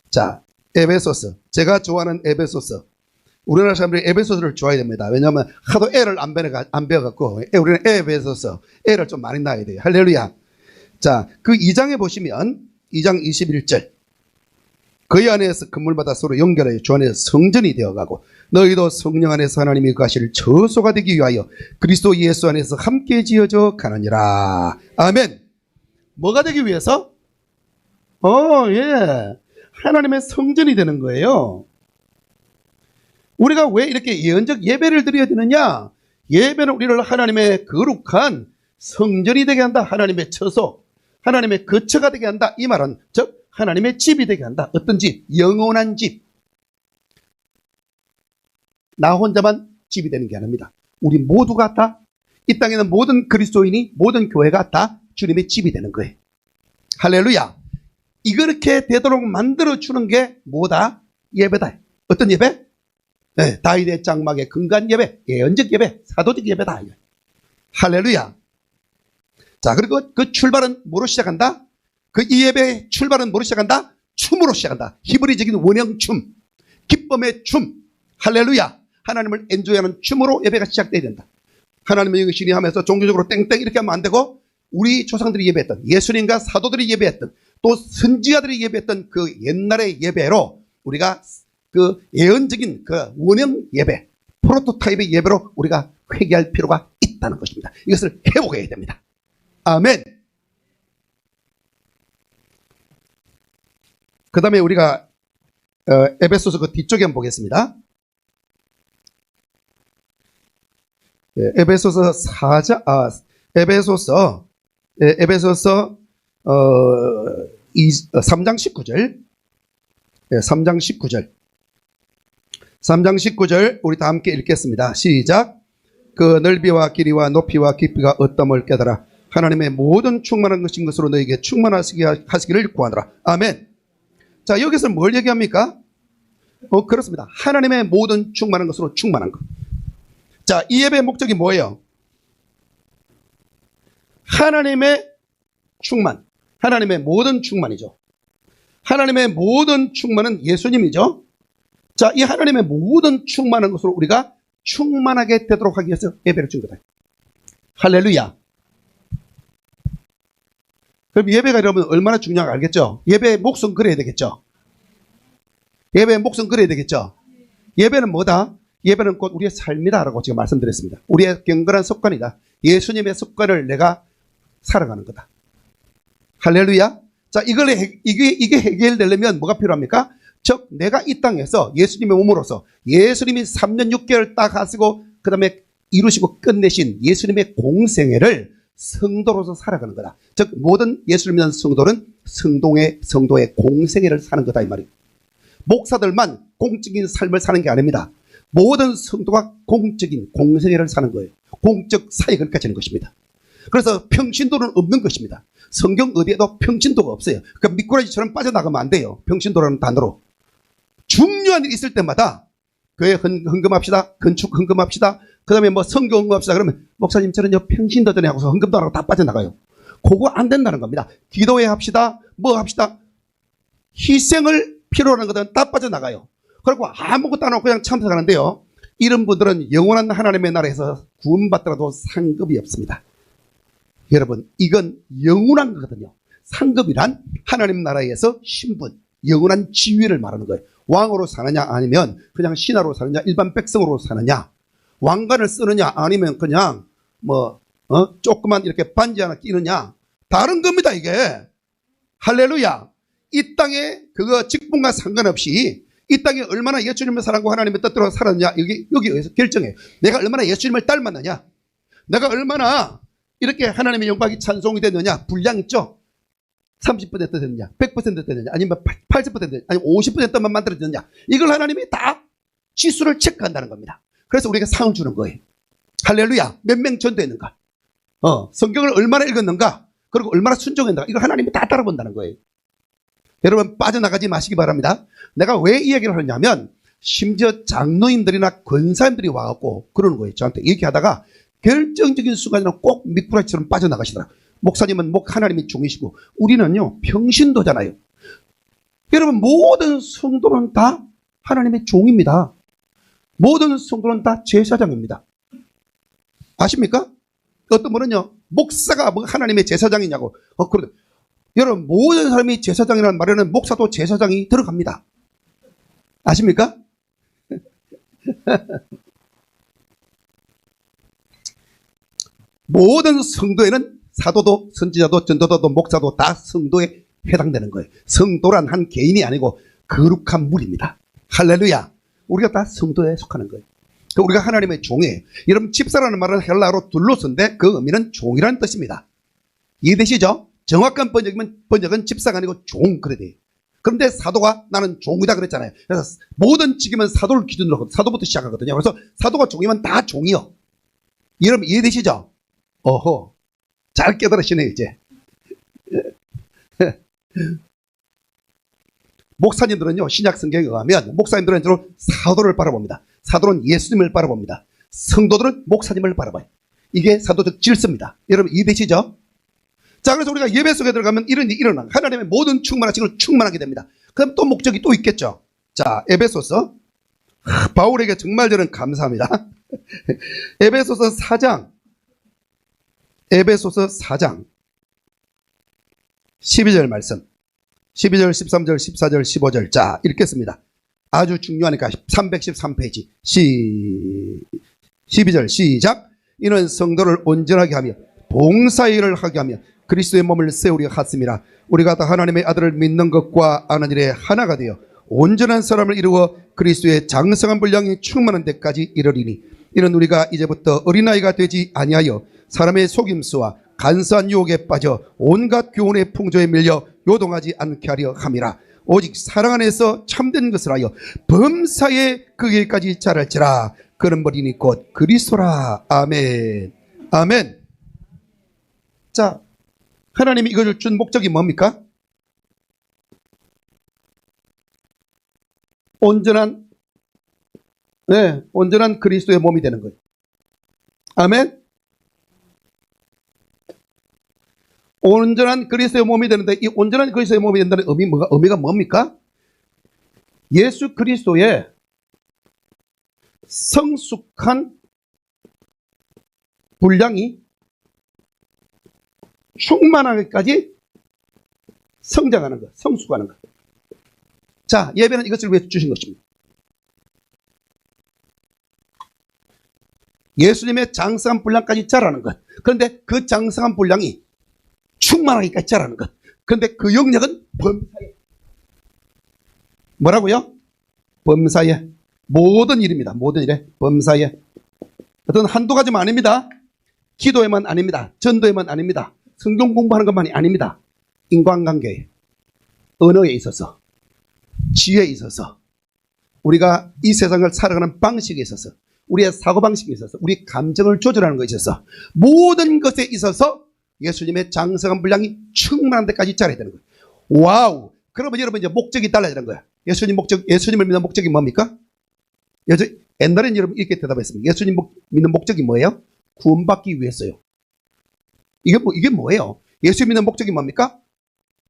자, 에베소서. 제가 좋아하는 에베소서. 우리나라 사람들이 에베소서를 좋아해야 됩니다. 왜냐하면 하도 애를 안 배워갖고, 우리는 에베소서, 애를 좀 많이 낳아야 돼요. 할렐루야. 자, 그 2장에 보시면, 2장 21절. 그의 안에서 건물마다 서로 연결하여 주 안에서 성전이 되어가고, 너희도 성령 안에서 하나님이 거하실 처소가 되기 위하여 그리스도 예수 안에서 함께 지어져 가느니라. 아멘. 뭐가 되기 위해서? 예. 하나님의 성전이 되는 거예요. 우리가 왜 이렇게 예언적 예배를 드려야 되느냐? 예배는 우리를 하나님의 거룩한 성전이 되게 한다. 하나님의 처소, 하나님의 거처가 되게 한다. 이 말은 즉 하나님의 집이 되게 한다. 어떤 집? 영원한 집. 나 혼자만 집이 되는 게 아닙니다. 우리 모두가 다, 이 땅에 있는 모든 그리스도인이, 모든 교회가 다 주님의 집이 되는 거예요. 할렐루야. 이렇게 되도록 만들어주는 게 뭐다? 예배다. 어떤 예배? 네, 다윗의 장막의 근간 예배, 예언적 예배, 사도적 예배다. 할렐루야. 자, 그리고 그 출발은 뭐로 시작한다? 이 예배의 출발은 뭐로 시작한다? 춤으로 시작한다. 히브리적인 원형춤, 기쁨의 춤. 할렐루야. 하나님을 엔조이하는 춤으로 예배가 시작돼야 된다. 하나님의 영신이 하면서 종교적으로 땡땡 이렇게 하면 안 되고, 우리 조상들이 예배했던, 예수님과 사도들이 예배했던, 또 선지자들이 예배했던 그 옛날의 예배로 우리가 그 예언적인 그 원형 예배, 프로토타입의 예배로 우리가 회개할 필요가 있다는 것입니다. 이것을 회복해야 됩니다. 아멘. 그 다음에 우리가 에베소서 그 뒤쪽에 한번 보겠습니다. 에베소서 4장, 에베소서 3장 19절. 3장 19절. 3장 19절 우리 다 함께 읽겠습니다. 시작. 그 넓이와 길이와 높이와 깊이가 어떠함을 깨달아 하나님의 모든 충만한 것인 것으로 너에게 충만하시기를 구하노라. 아멘. 자, 여기서 뭘 얘기합니까? 그렇습니다. 하나님의 모든 충만한 것으로 충만한 것. 자, 이 예배의 목적이 뭐예요? 하나님의 충만. 하나님의 모든 충만이죠. 하나님의 모든 충만은 예수님이죠. 자, 이 하나님의 모든 충만한 것으로 우리가 충만하게 되도록 하기 위해서 예배를 준 거다. 할렐루야. 그럼 예배가 여러분 얼마나 중요한지 알겠죠? 예배의 목숨 걸어야 되겠죠? 예배의 목숨 걸어야 되겠죠? 예배는 뭐다? 예배는 곧 우리의 삶이다라고 제가 말씀드렸습니다. 우리의 경건한 습관이다. 예수님의 습관을 내가 살아가는 거다. 할렐루야. 자, 이게 해결되려면 뭐가 필요합니까? 즉, 내가 이 땅에서 예수님의 몸으로서 예수님이 3년 6개월 딱 하시고 그 다음에 이루시고 끝내신 예수님의 공생애를 성도로서 살아가는 거다. 즉, 모든 예수를 믿는 성도는 성도의 공생애를 사는 거다 이 말이에요. 목사들만 공적인 삶을 사는 게 아닙니다. 모든 성도가 공적인 공생애를 사는 거예요. 공적 사역을 가지는 것입니다. 그래서 평신도는 없는 것입니다. 성경 어디에도 평신도가 없어요. 그러니까 미꾸라지처럼 빠져나가면 안 돼요. 평신도라는 단어로. 중요한 일이 있을 때마다 교회 헌금합시다. 건축 헌금합시다. 그 다음에 뭐 성교 헌금합시다. 그러면 목사님 저는요 평신도 전에 하고서 헌금도 안 하고 다 빠져나가요. 그거 안 된다는 겁니다. 기도회 합시다. 뭐 합시다. 희생을 필요로 하는 것들은 다 빠져나가요. 그리고 아무것도 안 하고 그냥 참석하는데요. 이런 분들은 영원한 하나님의 나라에서 구원받더라도 상급이 없습니다. 여러분, 이건 영원한 거거든요. 상급이란 하나님 나라에서 신분, 영원한 지위를 말하는 거예요. 왕으로 사느냐 아니면 그냥 신하로 사느냐 일반 백성으로 사느냐, 왕관을 쓰느냐 아니면 그냥 조그만 이렇게 반지 하나 끼느냐, 다른 겁니다 이게. 할렐루야. 이 땅에 그거 직분과 상관없이 이 땅에 얼마나 예수님의 사랑과 하나님의 뜻대로 살았느냐, 여기에서 결정해. 내가 얼마나 예수님을 닮았느냐, 내가 얼마나 이렇게 하나님의 영광이 찬송이 됐느냐, 분량 있죠? 30% 됐느냐, 100% 됐느냐, 아니면 80% 아니면 50%만 만들어졌느냐, 이걸 하나님이 다 지수를 체크한다는 겁니다. 그래서 우리가 상을 주는 거예요. 할렐루야. 몇 명 전도했는가, 성경을 얼마나 읽었는가, 그리고 얼마나 순종했는가, 이걸 하나님이 다 따라본다는 거예요. 여러분, 빠져나가지 마시기 바랍니다. 내가 왜 이 얘기를 하냐면 심지어 장로님들이나 권사님들이 와갖고 그러는 거예요. 저한테 얘기하다가 결정적인 순간에는 꼭 미꾸라지처럼 빠져나가시더라. 목사님은 하나님이 종이시고 우리는요 평신도잖아요. 여러분, 모든 성도는 다 하나님의 종입니다. 모든 성도는 다 제사장입니다. 아십니까? 어떤 분은요 목사가 하나님의 제사장이냐고. 그래. 여러분, 모든 사람이 제사장이라는 말에는 목사도 제사장이 들어갑니다. 아십니까? 모든 성도에는 사도도 선지자도 전도자도 목사도 다 성도에 해당되는 거예요. 성도란 한 개인이 아니고 거룩한 무리입니다. 할렐루야. 우리가 다 성도에 속하는 거예요. 우리가 하나님의 종이에요. 여러분, 집사라는 말은 헬라어로 둘로스인데 그 의미는 종이라는 뜻입니다. 이해되시죠? 정확한 번역은 집사가 아니고 종, 그래 돼요. 그런데 사도가 나는 종이다 그랬잖아요. 그래서 모든 직이면 사도를 기준으로 하거든요. 사도부터 시작하거든요. 그래서 사도가 종이면 다 종이요. 여러분, 이해되시죠? 어허, 잘 깨달으시네 이제. 목사님들은요, 신약 성경에 의하면 목사님들은 주로 사도를 바라봅니다. 사도는 예수님을 바라봅니다. 성도들은 목사님을 바라봐요. 이게 사도적 질서입니다. 여러분, 이해되시죠? 자, 그래서 우리가 예배 속에 들어가면 이런 일이 일어나. 하나님의 모든 충만하심을 충만하게 됩니다. 그럼 또 목적이 또 있겠죠. 자, 에베소서. 바울에게 정말 저는 감사합니다. 에베소서 4장 12절 말씀, 12절, 13절, 14절, 15절. 자, 읽겠습니다. 아주 중요하니까 313페이지 12절 시작. 이는 성도를 온전하게 하며 봉사일을 하게 하며 그리스도의 몸을 세우려 하심이라. 우리가 다 하나님의 아들을 믿는 것과 아는 일에 하나가 되어 온전한 사람을 이루어 그리스도의 장성한 분량이 충만한 데까지 이르리니, 이는 우리가 이제부터 어린아이가 되지 아니하여 사람의 속임수와 간사한 유혹에 빠져 온갖 교훈의 풍조에 밀려 요동하지 않게 하려 함이라. 오직 사랑 안에서 참된 것을 하여 범사에 그 길까지 자랄지라. 그런 머리니 곧 그리스도라. 아멘. 아멘. 자, 하나님이 이걸 준 목적이 뭡니까? 온전한 그리스도의 몸이 되는 거예요. 아멘. 온전한 그리스도의 몸이 되는데, 이 온전한 그리스도의 몸이 된다는 의미가 뭡니까? 예수 그리스도의 성숙한 분량이 충만하기까지 성장하는 것, 성숙하는 것. 자, 예배는 이것을 위해서 주신 것입니다. 예수님의 장성한 분량까지 자라는 것. 그런데 그 장성한 분량이 충만하기까지 자라는 것. 그런데 그 영역은 범사에. 뭐라고요? 범사에. 모든 일입니다. 모든 일에 범사에. 어떤 한두 가지만 아닙니다. 기도에만 아닙니다. 전도에만 아닙니다. 성경 공부하는 것만이 아닙니다. 인간관계에, 언어에 있어서, 지혜에 있어서, 우리가 이 세상을 살아가는 방식에 있어서, 우리의 사고방식에 있어서, 우리 감정을 조절하는 것에 있어서, 모든 것에 있어서 예수님의 장성한 분량이 충만한 데까지 자라야 되는 거예요. 와우! 그러면 여러분 이제 목적이 달라지는 거예요. 예수님을 믿는 목적이 뭡니까? 옛날에는 여러분 이렇게 대답했습니다. 예수님 믿는 목적이 뭐예요? 구원받기 위해서요. 이게 뭐예요? 예수 믿는 목적이 뭡니까?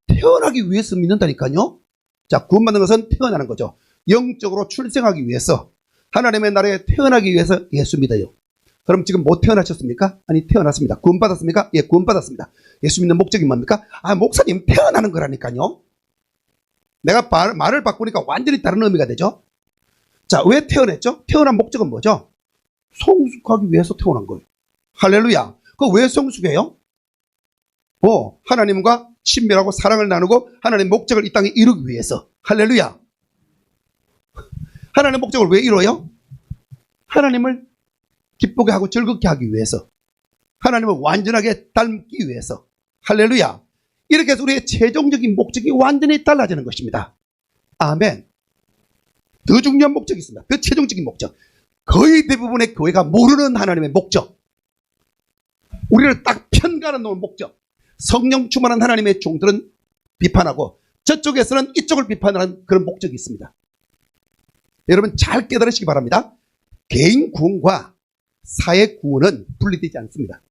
태어나기 위해서 믿는다니까요. 자, 구원받는 것은 태어나는 거죠. 영적으로 출생하기 위해서, 하나님의 나라에 태어나기 위해서 예수 믿어요. 그럼 지금 못 태어나셨습니까? 아니, 태어났습니다. 구원받았습니까? 예, 구원받았습니다. 예수 믿는 목적이 뭡니까? 아, 목사님 태어나는 거라니까요. 내가 말을 바꾸니까 완전히 다른 의미가 되죠. 자, 왜 태어났죠? 태어난 목적은 뭐죠? 성숙하기 위해서 태어난 거예요. 할렐루야. 그거 왜 성숙해요? 하나님과 친밀하고 사랑을 나누고 하나님의 목적을 이 땅에 이루기 위해서. 할렐루야. 하나님의 목적을 왜 이뤄요? 하나님을 기쁘게 하고 즐겁게 하기 위해서. 하나님을 완전하게 닮기 위해서. 할렐루야. 이렇게 해서 우리의 최종적인 목적이 완전히 달라지는 것입니다. 아멘. 더 중요한 목적이 있습니다. 더 최종적인 목적. 거의 대부분의 교회가 모르는 하나님의 목적. 우리를 딱 편가르는 목적. 성령 충만한 하나님의 종들은 비판하고 저쪽에서는 이쪽을 비판하는 그런 목적이 있습니다. 여러분 잘 깨달으시기 바랍니다. 개인 구원과 사회 구원은 분리되지 않습니다.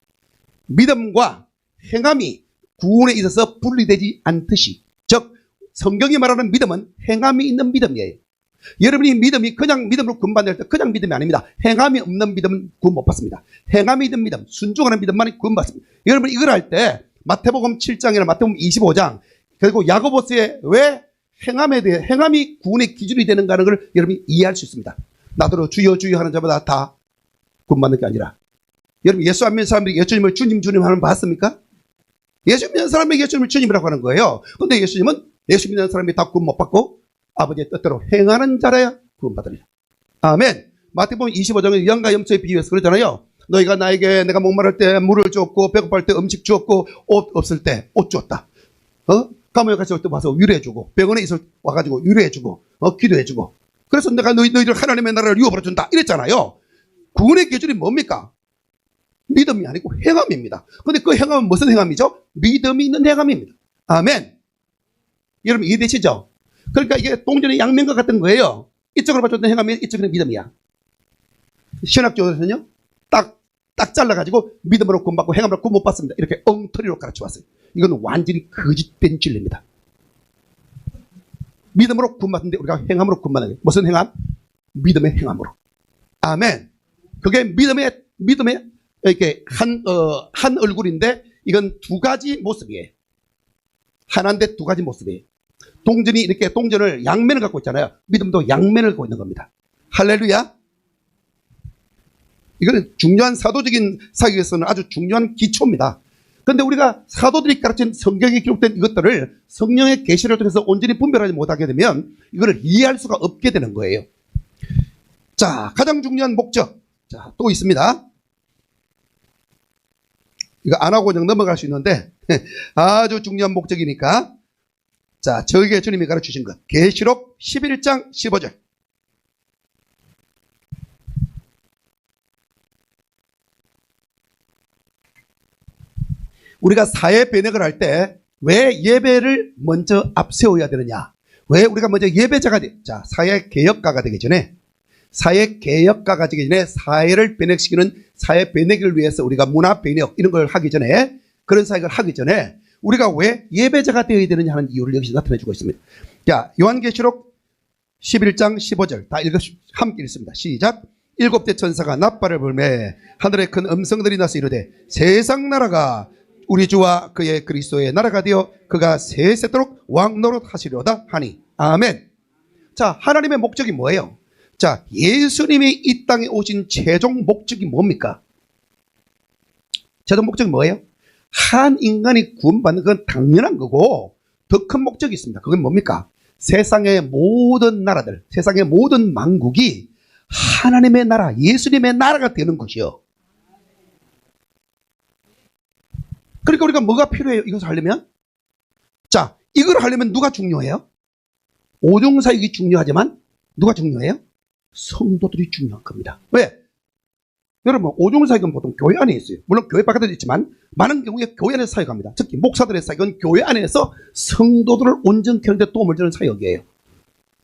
믿음과 행함이 구원에 있어서 분리되지 않듯이, 즉 성경이 말하는 믿음은 행함이 있는 믿음이에요. 여러분이 믿음이 그냥 믿음으로 구원받을 때 그냥 믿음이 아닙니다. 행함이 없는 믿음은 구원 못 받습니다. 행함이 있는 믿음, 순종하는 믿음만이 구원 받습니다. 여러분 이걸 할 때 마태복음 7장이나 마태복음 25장 그리고 야고보서에 왜 행함에 대해 행함이 구원의 기준이 되는가 하는 걸 여러분이 이해할 수 있습니다. 나더러 주여 주여 하는 자마다 다 구원받는 게 아니라, 여러분 예수 안 믿는 사람들이 예수님을 주님 주님 하는 거 봤습니까? 예수 믿는 사람에게 예수님을 주님이라고 하는 거예요. 그런데 예수님은 예수 믿는 사람이 다 구원 못 받고 아버지의 뜻대로 행하는 자라야 구원받으리라. 아멘. 마태복음 25장에 양과 염소에 비유해서 그러잖아요. 너희가 나에게 내가 목마를 때 물을 주었고 배고플 때 음식 주었고 옷 없을 때 옷 주었다. 감옥에 갔을 때 와서 위로해주고 병원에 있을 때 와가지고 위로해주고 기도해주고, 그래서 내가 너희들 하나님의 나라를 유업으로준다 이랬잖아요. 구원의 기준이 뭡니까? 믿음이 아니고 행함입니다. 그런데 그 행함은 무슨 행함이죠? 믿음이 있는 행함입니다. 아멘. 여러분 이해되시죠? 그러니까 이게 동전의 양면과 같은 거예요. 이쪽으로 봐줬던 행함이 이쪽은 믿음이야. 신학적으로는요, 딱 잘라가지고 믿음으로 구원받고 행함으로 구원 못 받습니다. 이렇게 엉터리로 가르쳐 왔어요. 이건 완전히 거짓된 진리입니다. 믿음으로 구원받는데 우리가 행함으로 구원받는 거예요. 무슨 행함? 믿음의 행함으로. 아멘. 그게 믿음의 이렇게 한 얼굴인데 이건 두 가지 모습이에요. 하나인데 두 가지 모습이에요. 동전이 이렇게 동전을 양면을 갖고 있잖아요. 믿음도 양면을 갖고 있는 겁니다. 할렐루야. 이거는 중요한 사도적인 사역에서는 아주 중요한 기초입니다. 그런데 우리가 사도들이 가르친 성경에 기록된 이것들을 성령의 계시를 통해서 온전히 분별하지 못하게 되면 이거를 이해할 수가 없게 되는 거예요. 자, 가장 중요한 목적. 자, 또 있습니다. 이거 안 하고 그냥 넘어갈 수 있는데 아주 중요한 목적이니까. 자, 저에게 주님이 가르치신 것. 계시록 11장 15절. 우리가 사회 변혁을 할 때 왜 예배를 먼저 앞세워야 되느냐? 왜 우리가 먼저 예배자가 자, 사회 개혁가가 되기 전에 사회를 변혁시키는 사회 변혁을 위해서 우리가 문화 변혁 이런 걸 하기 전에, 그런 사역을 하기 전에 우리가 왜 예배자가 되어야 되느냐 하는 이유를 여기서 나타내주고 있습니다. 자, 요한계시록 11장 15절 다 함께 읽습니다. 시작. 일곱째 천사가 나팔을 불매 하늘에 큰 음성들이 나서 이르되 세상 나라가 우리 주와 그의 그리스도의 나라가 되어 그가 세세토록 왕노릇 하시려다 하니. 아멘. 자, 하나님의 목적이 뭐예요? 자, 예수님이 이 땅에 오신 최종 목적이 뭡니까? 최종 목적이 뭐예요? 한 인간이 구원받는 건 당연한 거고 더 큰 목적이 있습니다. 그건 뭡니까? 세상의 모든 나라들, 세상의 모든 만국이 하나님의 나라, 예수님의 나라가 되는 것이요. 그러니까 우리가 뭐가 필요해요? 이것을 하려면? 자, 이걸 하려면 누가 중요해요? 오종사역이 중요하지만 누가 중요해요? 성도들이 중요한 겁니다. 왜? 여러분, 오종사역은 보통 교회 안에 있어요. 물론 교회 바깥에도 있지만 많은 경우에 교회 안에서 사역합니다. 특히 목사들의 사역은 교회 안에서 성도들을 온전케 하는 데 도움을 주는 사역이에요.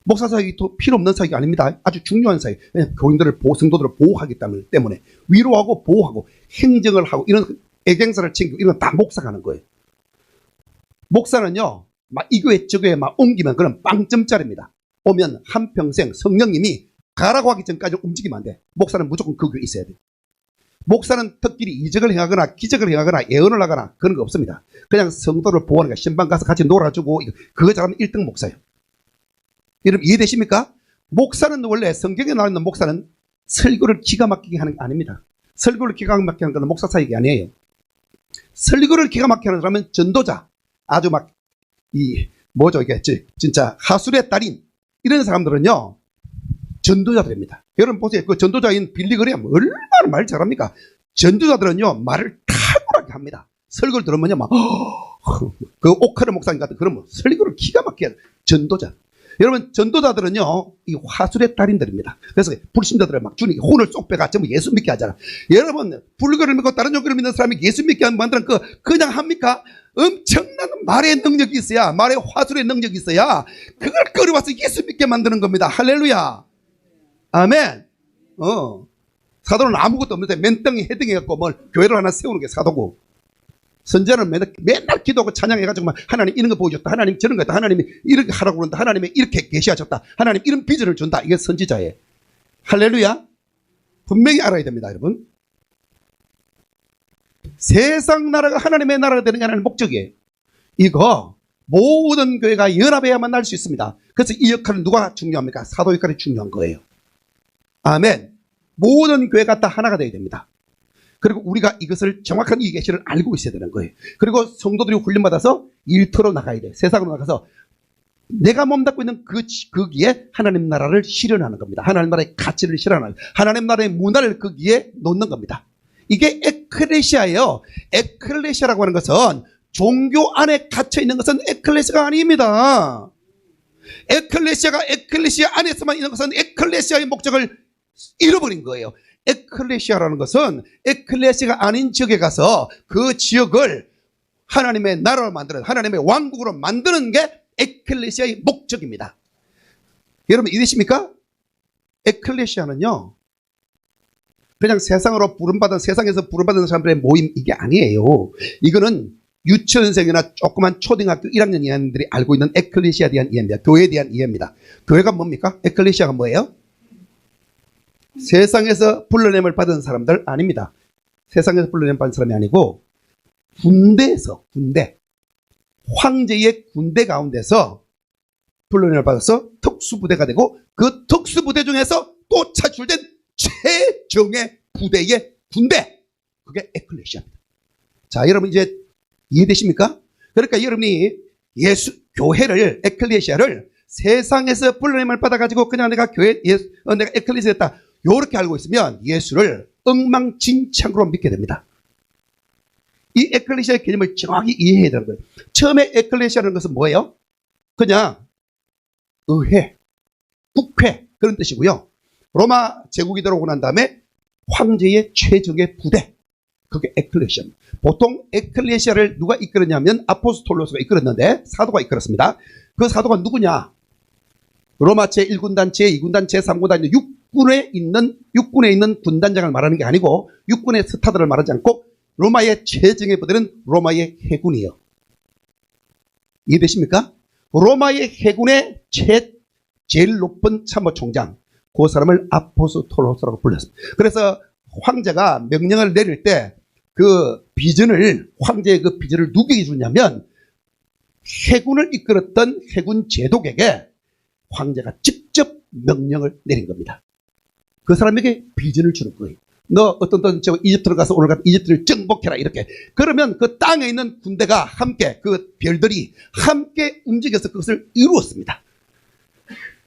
목사 사역이 필요 없는 사역이 아닙니다. 아주 중요한 사역. 왜냐하면 교인들을 성도들을 보호하기 때문에 위로하고 보호하고 행정을 하고 이런 애경사를 챙기고 이런 건 다 목사가 하는 거예요. 목사는요, 막 이 교회 저 교회 막 옮기면 그런 빵점짜리입니다. 오면 한평생 성령님이 가라고 하기 전까지 움직이면 안 돼. 목사는 무조건 그 교회에 있어야 돼. 목사는 특별히 이적을 행하거나 기적을 행하거나 예언을 하거나 그런 거 없습니다. 그냥 성도를 보호하는 거야. 신방 가서 같이 놀아주고 그거 잘하면 1등 목사예요. 여러분 이해되십니까? 목사는 원래 성경에 나와 있는 목사는 설교를 기가 막히게 하는 게 아닙니다. 설교를 기가 막히게 하는 건 목사 사역이 아니에요. 설교를 기가 막히게 하는 사람은 전도자, 아주 막 뭐죠 이게 진짜 하술의 달인 이런 사람들은요 전도자들입니다. 여러분 보세요. 그 전도자인 빌리 그레이엄 얼마나 말 잘합니까? 전도자들은요 말을 탁월하게 합니다. 설교를 들으면요 막 그 오카르 목사님 같은 그런 설교를 기가 막히게 하는 전도자. 여러분 전도자들은요 이 화술의 달인들입니다. 그래서 불신자들을 막 주니 혼을 쏙 빼가 전부 예수 믿게 하잖아. 여러분 불교를 믿고 다른 종교를 믿는 사람이 예수 믿게 하는 만드는 그냥 합니까? 엄청난 말의 능력이 있어야, 말의 화술의 능력이 있어야 그걸 끌어와서 예수 믿게 만드는 겁니다. 할렐루야. 아멘. 사도는 아무것도 없는데 맨땅에 헤딩해갖고 뭘 교회를 하나 세우는 게 사도고, 선자는 맨날 기도하고 찬양해가지고 하나님 이런 거 보여줬다, 하나님 저런 거 했다, 하나님이 이렇게 하라고 그런다, 하나님이 이렇게 계시하셨다, 하나님 이런 비전을 준다. 이게 선지자예요. 할렐루야. 분명히 알아야 됩니다, 여러분. 세상 나라가 하나님의 나라가 되는 게 하나님의 목적이에요. 이거 모든 교회가 연합해야만 날 수 있습니다. 그래서 이 역할은 누가 중요합니까? 사도 역할이 중요한 거예요. 아멘. 모든 교회가 다 하나가 되어야 됩니다. 그리고 우리가 이것을 정확한 이 계시를 알고 있어야 되는 거예요. 그리고 성도들이 훈련받아서 일터로 나가야 돼. 세상으로 나가서 내가 몸담고 있는 거기에 하나님 나라를 실현하는 겁니다. 하나님 나라의 가치를 실현하는, 하나님 나라의 문화를 거기에 놓는 겁니다. 이게 에클레시아예요. 에클레시아라고 하는 것은 종교 안에 갇혀 있는 것은 에클레시아가 아닙니다. 에클레시아가 에클레시아 안에서만 있는 것은 에클레시아의 목적을 잃어버린 거예요. 에클레시아라는 것은 에클레시아가 아닌 지역에 가서 그 지역을 하나님의 나라로 만드는, 하나님의 왕국으로 만드는 게 에클레시아의 목적입니다. 여러분 이해되십니까? 에클레시아는요 그냥 세상으로 부름받은, 세상에서 부름받은 사람들의 모임 이게 아니에요. 이거는 유치원생이나 조그만 초등학교 1학년 이하들이 알고 있는 에클레시아에 대한 이해입니다. 교회에 대한 이해입니다. 교회가 뭡니까? 에클레시아가 뭐예요? 세상에서 불러냄을 받은 사람들 아닙니다. 세상에서 불러냄 받은 사람이 아니고 군대에서, 군대, 황제의 군대 가운데서 불러냄을 받아서 특수부대가 되고 그 특수부대 중에서 또 차출된 최정예 부대의 군대, 그게 에클레시아입니다. 자, 여러분 이제 이해되십니까? 그러니까 여러분이 교회를, 에클레시아를 세상에서 불러냄을 받아가지고 그냥 내가 내가 에클레시아였다 요렇게 알고 있으면 예수를 엉망진창으로 믿게 됩니다. 이 에클레시아의 개념을 정확히 이해해야 되는 거예요. 처음에 에클레시아라는 것은 뭐예요? 그냥 의회, 국회 그런 뜻이고요. 로마 제국이 들어오고 난 다음에 황제의 최정예 부대, 그게 에클레시아입니다. 보통 에클레시아를 누가 이끌었냐면 아포스톨로스가 이끌었는데, 사도가 이끌었습니다. 그 사도가 누구냐? 로마 제1군단, 제2군단, 제3군단 육군에 있는 군단장을 말하는 게 아니고 육군의 스타들을 말하지 않고 로마의 최정예 부대는 로마의 해군이에요. 이해되십니까? 로마의 해군의 제일 높은 참모총장, 그 사람을 아포스톨로스라고 불렀습니다. 그래서 황제가 명령을 내릴 때 그 비전을, 황제의 그 비전을 누구에게 주냐면 해군을 이끌었던 해군 제독에게 황제가 직접 명령을 내린 겁니다. 그 사람에게 비전을 주는 거예요. 너 어떤 이집트로 가서 오늘 이집트를 정복해라 이렇게. 그러면 그 땅에 있는 군대가 함께 그 별들이 함께 움직여서 그것을 이루었습니다.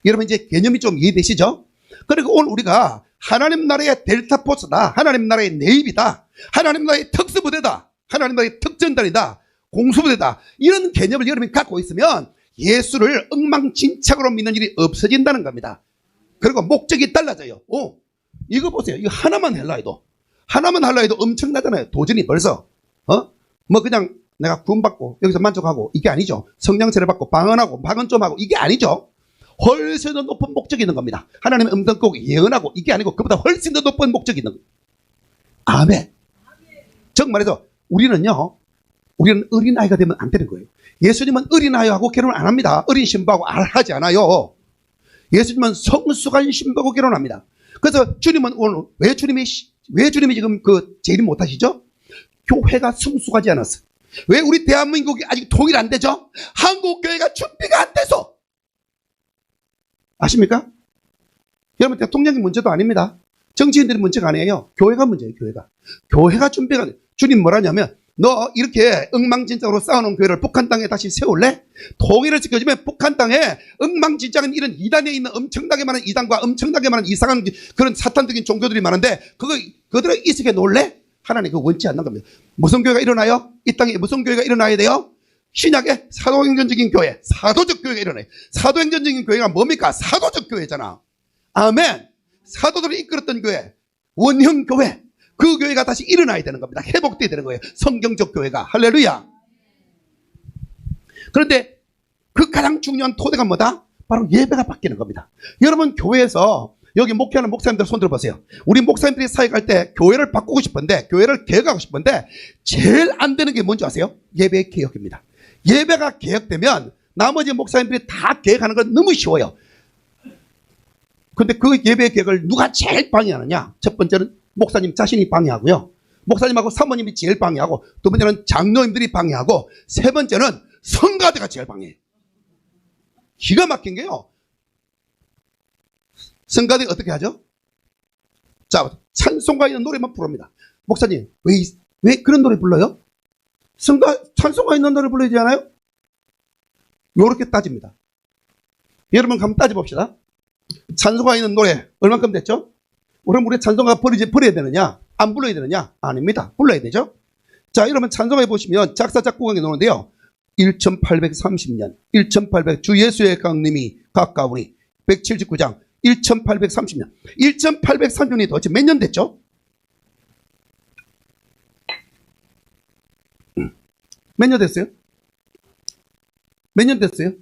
여러분 이제 개념이 좀 이해되시죠? 그리고 오늘 우리가 하나님 나라의 델타 포스다, 하나님 나라의 네이비다, 하나님 나라의 특수부대다, 하나님 나라의 특전단이다, 공수부대다, 이런 개념을 여러분이 갖고 있으면 예수를 엉망진창으로 믿는 일이 없어진다는 겁니다. 그리고 목적이 달라져요. 이거 보세요. 이거 하나만 하려 해도 엄청나잖아요. 도전이 벌써. 뭐 그냥 내가 구원받고 여기서 만족하고 이게 아니죠. 성령세를 받고 방언하고 방언 좀 하고 이게 아니죠. 훨씬 더 높은 목적이 있는 겁니다. 하나님의 음성 꼭 예언하고 이게 아니고 그보다 훨씬 더 높은 목적이 있는 겁니다. 아멘. 즉 말해서 우리는 어린아이가 되면 안 되는 거예요. 예수님은 어린아이하고 결혼 안 합니다. 어린 신부하고 하지 않아요. 예수님은 성숙한 신부하고 결혼합니다. 그래서 주님은 오늘 왜 주님이 지금 그 제일 못하시죠? 교회가 성숙하지 않았어. 왜 우리 대한민국이 아직 통일 안 되죠? 한국 교회가 준비가 안 돼서. 아십니까? 여러분 대통령이 문제도 아닙니다. 정치인들이 문제가 아니에요. 교회가 문제예요. 교회가 준비가 돼. 주님 뭐라냐면 너 이렇게 엉망진창으로 쌓아놓은 교회를 북한 땅에 다시 세울래? 통일을 지켜주면 북한 땅에 엉망진창은 이런 이단에 있는 엄청나게 많은 이단과 엄청나게 많은 이상한 그런 사탄적인 종교들이 많은데 그들을 이석에 놓을래? 하나님 그거 원치 않는 겁니다. 무슨 교회가 일어나요? 이 땅에 무슨 교회가 일어나야 돼요? 신약의 사도행전적인 교회, 사도적 교회가 일어나요. 사도행전적인 교회가 뭡니까? 사도적 교회잖아. 아멘. 사도들이 이끌었던 교회, 원형 교회, 그 교회가 다시 일어나야 되는 겁니다. 회복돼야 되는 거예요. 성경적 교회가. 할렐루야. 그런데 그 가장 중요한 토대가 뭐다? 바로 예배가 바뀌는 겁니다. 여러분 교회에서 여기 목회하는 목사님들 손 들어보세요. 우리 목사님들이 사역할 때 교회를 바꾸고 싶은데, 교회를 개혁하고 싶은데 제일 안 되는 게 뭔지 아세요? 예배 개혁입니다. 예배가 개혁되면 나머지 목사님들이 다 개혁하는 건 너무 쉬워요. 근데 그 예배 개혁을 누가 제일 방해하느냐? 첫 번째는 목사님 자신이 방해하고요. 목사님하고 사모님이 제일 방해하고, 두 번째는 장로님들이 방해하고, 세 번째는 성가대가 제일 방해해요. 기가 막힌 게요. 성가대 어떻게 하죠? 자, 찬송가 있는 노래만 부릅니다. 목사님, 왜 그런 노래 불러요? 찬송가 있는 노래 불러야 되지 않아요? 요렇게 따집니다. 여러분 한번 따져봅시다. 찬송가 있는 노래 얼만큼 됐죠? 그럼 우리 찬송가 버려야 되느냐? 안 불러야 되느냐? 아닙니다. 불러야 되죠? 자, 여러분 찬송가에 보시면 작사 작곡하게 나오는데요. 1830년, 주 예수의 강림이 가까우니 179장 1830년. 1830년이 도대체 몇 년 됐죠? 몇 년 됐어요? 몇 년 됐어요?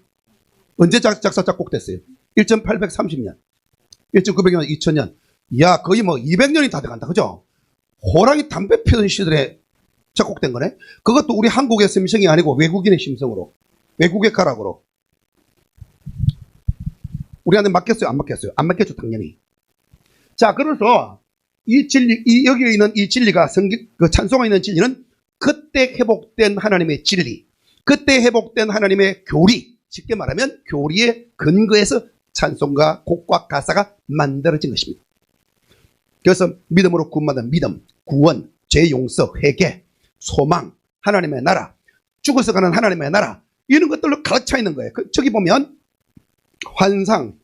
언제 작사 작곡 됐어요? 1830년, 1900년, 2000년. 야, 거의 뭐 200년이 다 돼간다. 그죠? 호랑이 담배 피우던 시절에 작곡된 거네? 그것도 우리 한국의 심성이 아니고 외국인의 심성으로, 외국의 가락으로. 우리한테 맡겼어요? 안 맡겼어요? 안 맡겼죠, 당연히. 자, 그래서 이 진리, 여기에 있는 이 진리가 그 찬송에 있는 진리는 그때 회복된 하나님의 진리, 그때 회복된 하나님의 교리, 쉽게 말하면 교리의 근거에서 찬송가, 곡과 가사가 만들어진 것입니다. 그래서 믿음으로 구원받은 믿음, 구원, 죄 용서, 회개, 소망, 하나님의 나라, 죽어서 가는 하나님의 나라, 이런 것들로 가르쳐 있는 거예요. 저기 보면 환상,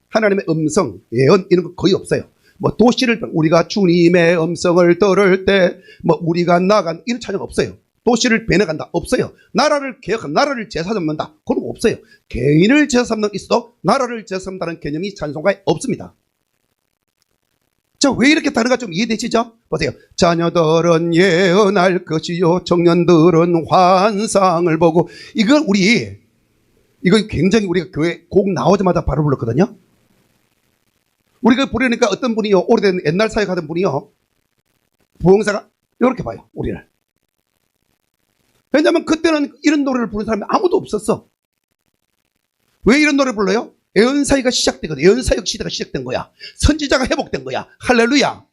하나님의 음성, 예언 이런 거 거의 없어요. 뭐 도시를 우리가 주님의 음성을 들을 때 뭐 우리가 나간 이런 찬양 없어요. 도시를 배내간다 없어요. 나라를 개혁한, 나라를 제사잡는다 그런 거 없어요. 개인을 제사잡는 있어도 나라를 제사잡는다는 개념이 찬송가에 없습니다. 자, 왜 이렇게 다른가 좀 이해되시죠? 보세요. 자녀들은 예언할 것이요 청년들은 환상을 보고. 이거 굉장히 우리가 교회 곡 나오자마자 바로 불렀거든요. 우리가 부르니까 어떤 분이요, 오래된 옛날 사역하던 분이요, 부흥사가 이렇게 봐요, 우리를. 왜냐하면 그때는 이런 노래를 부르는 사람이 아무도 없었어. 왜 이런 노래를 불러요? 예언사역이 시작되거든. 예언사역 시대가 시작된 거야. 선지자가 회복된 거야. 할렐루야.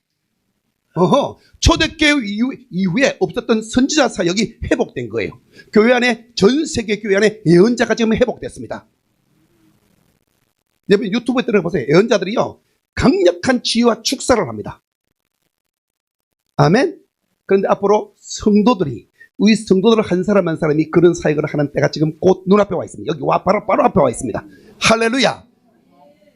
초대교회 이후에 없었던 선지자 사역이 회복된 거예요. 교회 안에, 전 세계 교회 안에 예언자가 지금 회복됐습니다. 여러분 유튜브에 들어보세요. 예언자들이요, 강력한 치유와 축사를 합니다. 아멘. 그런데 앞으로 성도들이, 우리 성도들 한 사람 한 사람이 그런 사역을 하는 때가 지금 곧 눈앞에 와 있습니다. 여기 바로 앞에 와 있습니다. 할렐루야.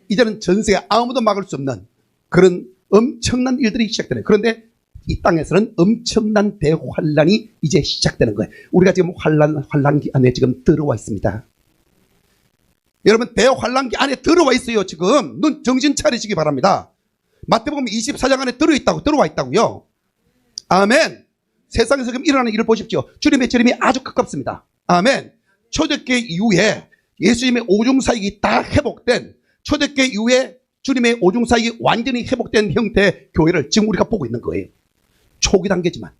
이제는 전세에 아무도 막을 수 없는 그런 엄청난 일들이 시작되는, 그런데 이 땅에서는 엄청난 대환란이 이제 시작되는 거예요. 우리가 지금 환란기 안에 지금 들어와 있습니다. 여러분, 대환란기 안에 들어와 있어요. 지금 눈 정신 차리시기 바랍니다. 마태복음 24장 안에 들어와 있다고요. 아멘. 세상에서 지금 일어나는 일을 보십시오. 주님의 재림이 아주 가깝습니다. 아멘. 초대교회 이후에 예수님의 오중사역이 다 회복된, 초대교회 이후에 주님의 오중사역이 완전히 회복된 형태의 교회를 지금 우리가 보고 있는 거예요. 초기 단계지만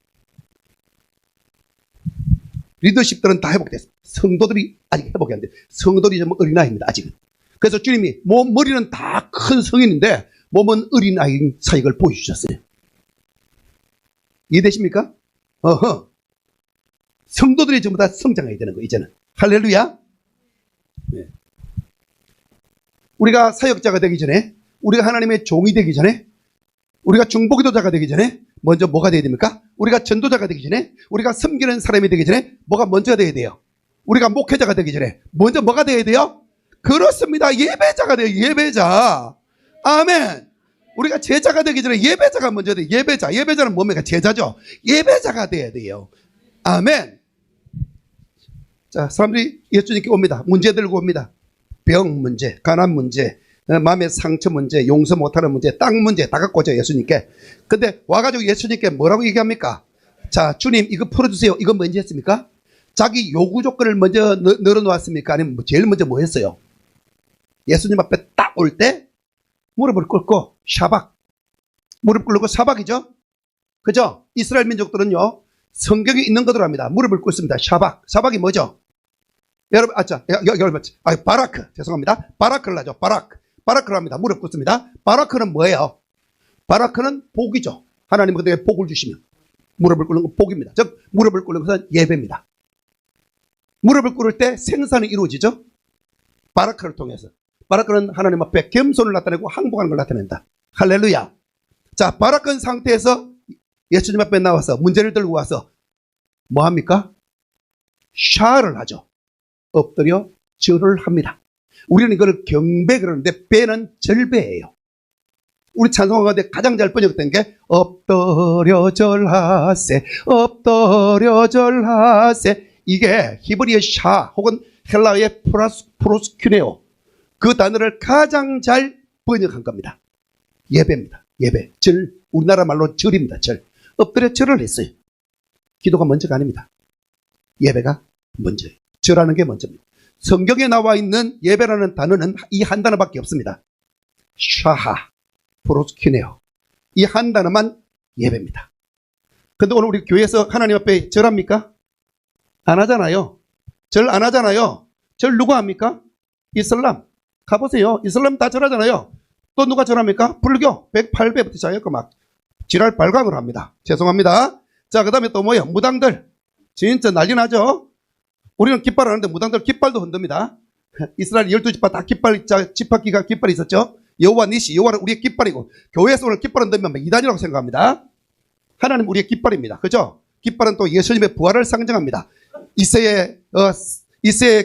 리더십들은 다 회복됐어. 성도들이 아직 회복이 안 돼. 성도들이 좀 어린아이입니다, 아직은. 그래서 주님이 머리는 다 큰 성인인데 몸은 어린아이 사역을 보여주셨어요. 이해되십니까? 성도들이 전부 다 성장해야 되는 거예요, 이제는. 할렐루야. 네. 우리가 사역자가 되기 전에, 우리가 하나님의 종이 되기 전에, 우리가 중보기도자가 되기 전에 먼저 뭐가 되어야 됩니까? 우리가 전도자가 되기 전에, 우리가 섬기는 사람이 되기 전에 뭐가 먼저 되어야 돼요? 우리가 목회자가 되기 전에 먼저 뭐가 되어야 돼요? 그렇습니다. 예배자가 돼요. 예배자. 아멘. 우리가 제자가 되기 전에 예배자가 먼저 돼요. 예배자는 뭡니까? 제자죠. 예배자가 돼야 돼요. 아멘. 자, 사람들이 예수님께 옵니다. 문제 들고 옵니다. 병 문제, 가난 문제, 마음의 상처 문제, 용서 못하는 문제, 땅 문제 다 갖고 오죠, 예수님께. 근데 와가지고 예수님께 뭐라고 얘기합니까? 자, 주님 이거 풀어주세요. 이건 뭔지 했습니까? 자기 요구 조건을 먼저 늘어놓았습니까? 아니면 제일 먼저 뭐 했어요? 예수님 앞에 딱 올 때 무릎을 꿇고 샤박, 무릎 꿇고 사박이죠. 그죠? 이스라엘 민족들은요, 성경에 있는 것으로 합니다. 무릎을 꿇습니다. 사박이 뭐죠? 여러분, 여러분, 바라크, 죄송합니다. 바라크를 하죠. 바라크를 합니다. 무릎 꿇습니다. 바라크는 뭐예요? 바라크는 복이죠. 하나님 그들에게 복을 주시면 무릎을 꿇는 건 복입니다. 즉, 무릎을 꿇는 것은 예배입니다. 무릎을 꿇을 때 생산이 이루어지죠. 바라크를 통해서. 바라크는 하나님 앞에 겸손을 나타내고 항복하는 걸 나타낸다. 할렐루야. 자, 바라크 상태에서 예수님 앞에 나와서 문제를 들고 와서 뭐 합니까? 샤를 하죠. 엎드려 절을 합니다. 우리는 이걸 경배 그러는데 배는 절배예요. 우리 찬송 가운데 가장 잘 번역된 게 엎드려 절하세, 엎드려 절하세. 이게 히브리어 샤 혹은 헬라어의 프로스큐네오, 그 단어를 가장 잘 번역한 겁니다. 예배입니다. 예배. 절, 우리나라 말로 절입니다. 절. 엎드려 절을 했어요. 기도가 먼저가 아닙니다. 예배가 먼저예요. 절하는 게 먼저입니다. 성경에 나와 있는 예배라는 단어는 이 한 단어밖에 없습니다. 샤하, 프로스키네오. 이 한 단어만 예배입니다. 근데 오늘 우리 교회에서 하나님 앞에 절합니까? 안 하잖아요. 절 안 하잖아요. 절 누가 합니까? 이슬람. 가보세요. 이슬람 다 절하잖아요. 또 누가 절합니까? 불교. 108배부터 시작해서 막 지랄 발광을 합니다. 죄송합니다. 자, 그 다음에 또 뭐예요? 무당들. 진짜 난리 나죠? 우리는 깃발을 하는데 무당들 깃발도 흔듭니다. 이스라엘 12지파 다 지파기가 깃발이 있었죠. 여호와 니시, 여호와는 우리의 깃발이고, 교회에서 오늘 깃발 흔들면 이단이라고 생각합니다. 하나님 우리의 깃발입니다. 그죠? 깃발은 또 예수님의 부활을 상징합니다. 이새의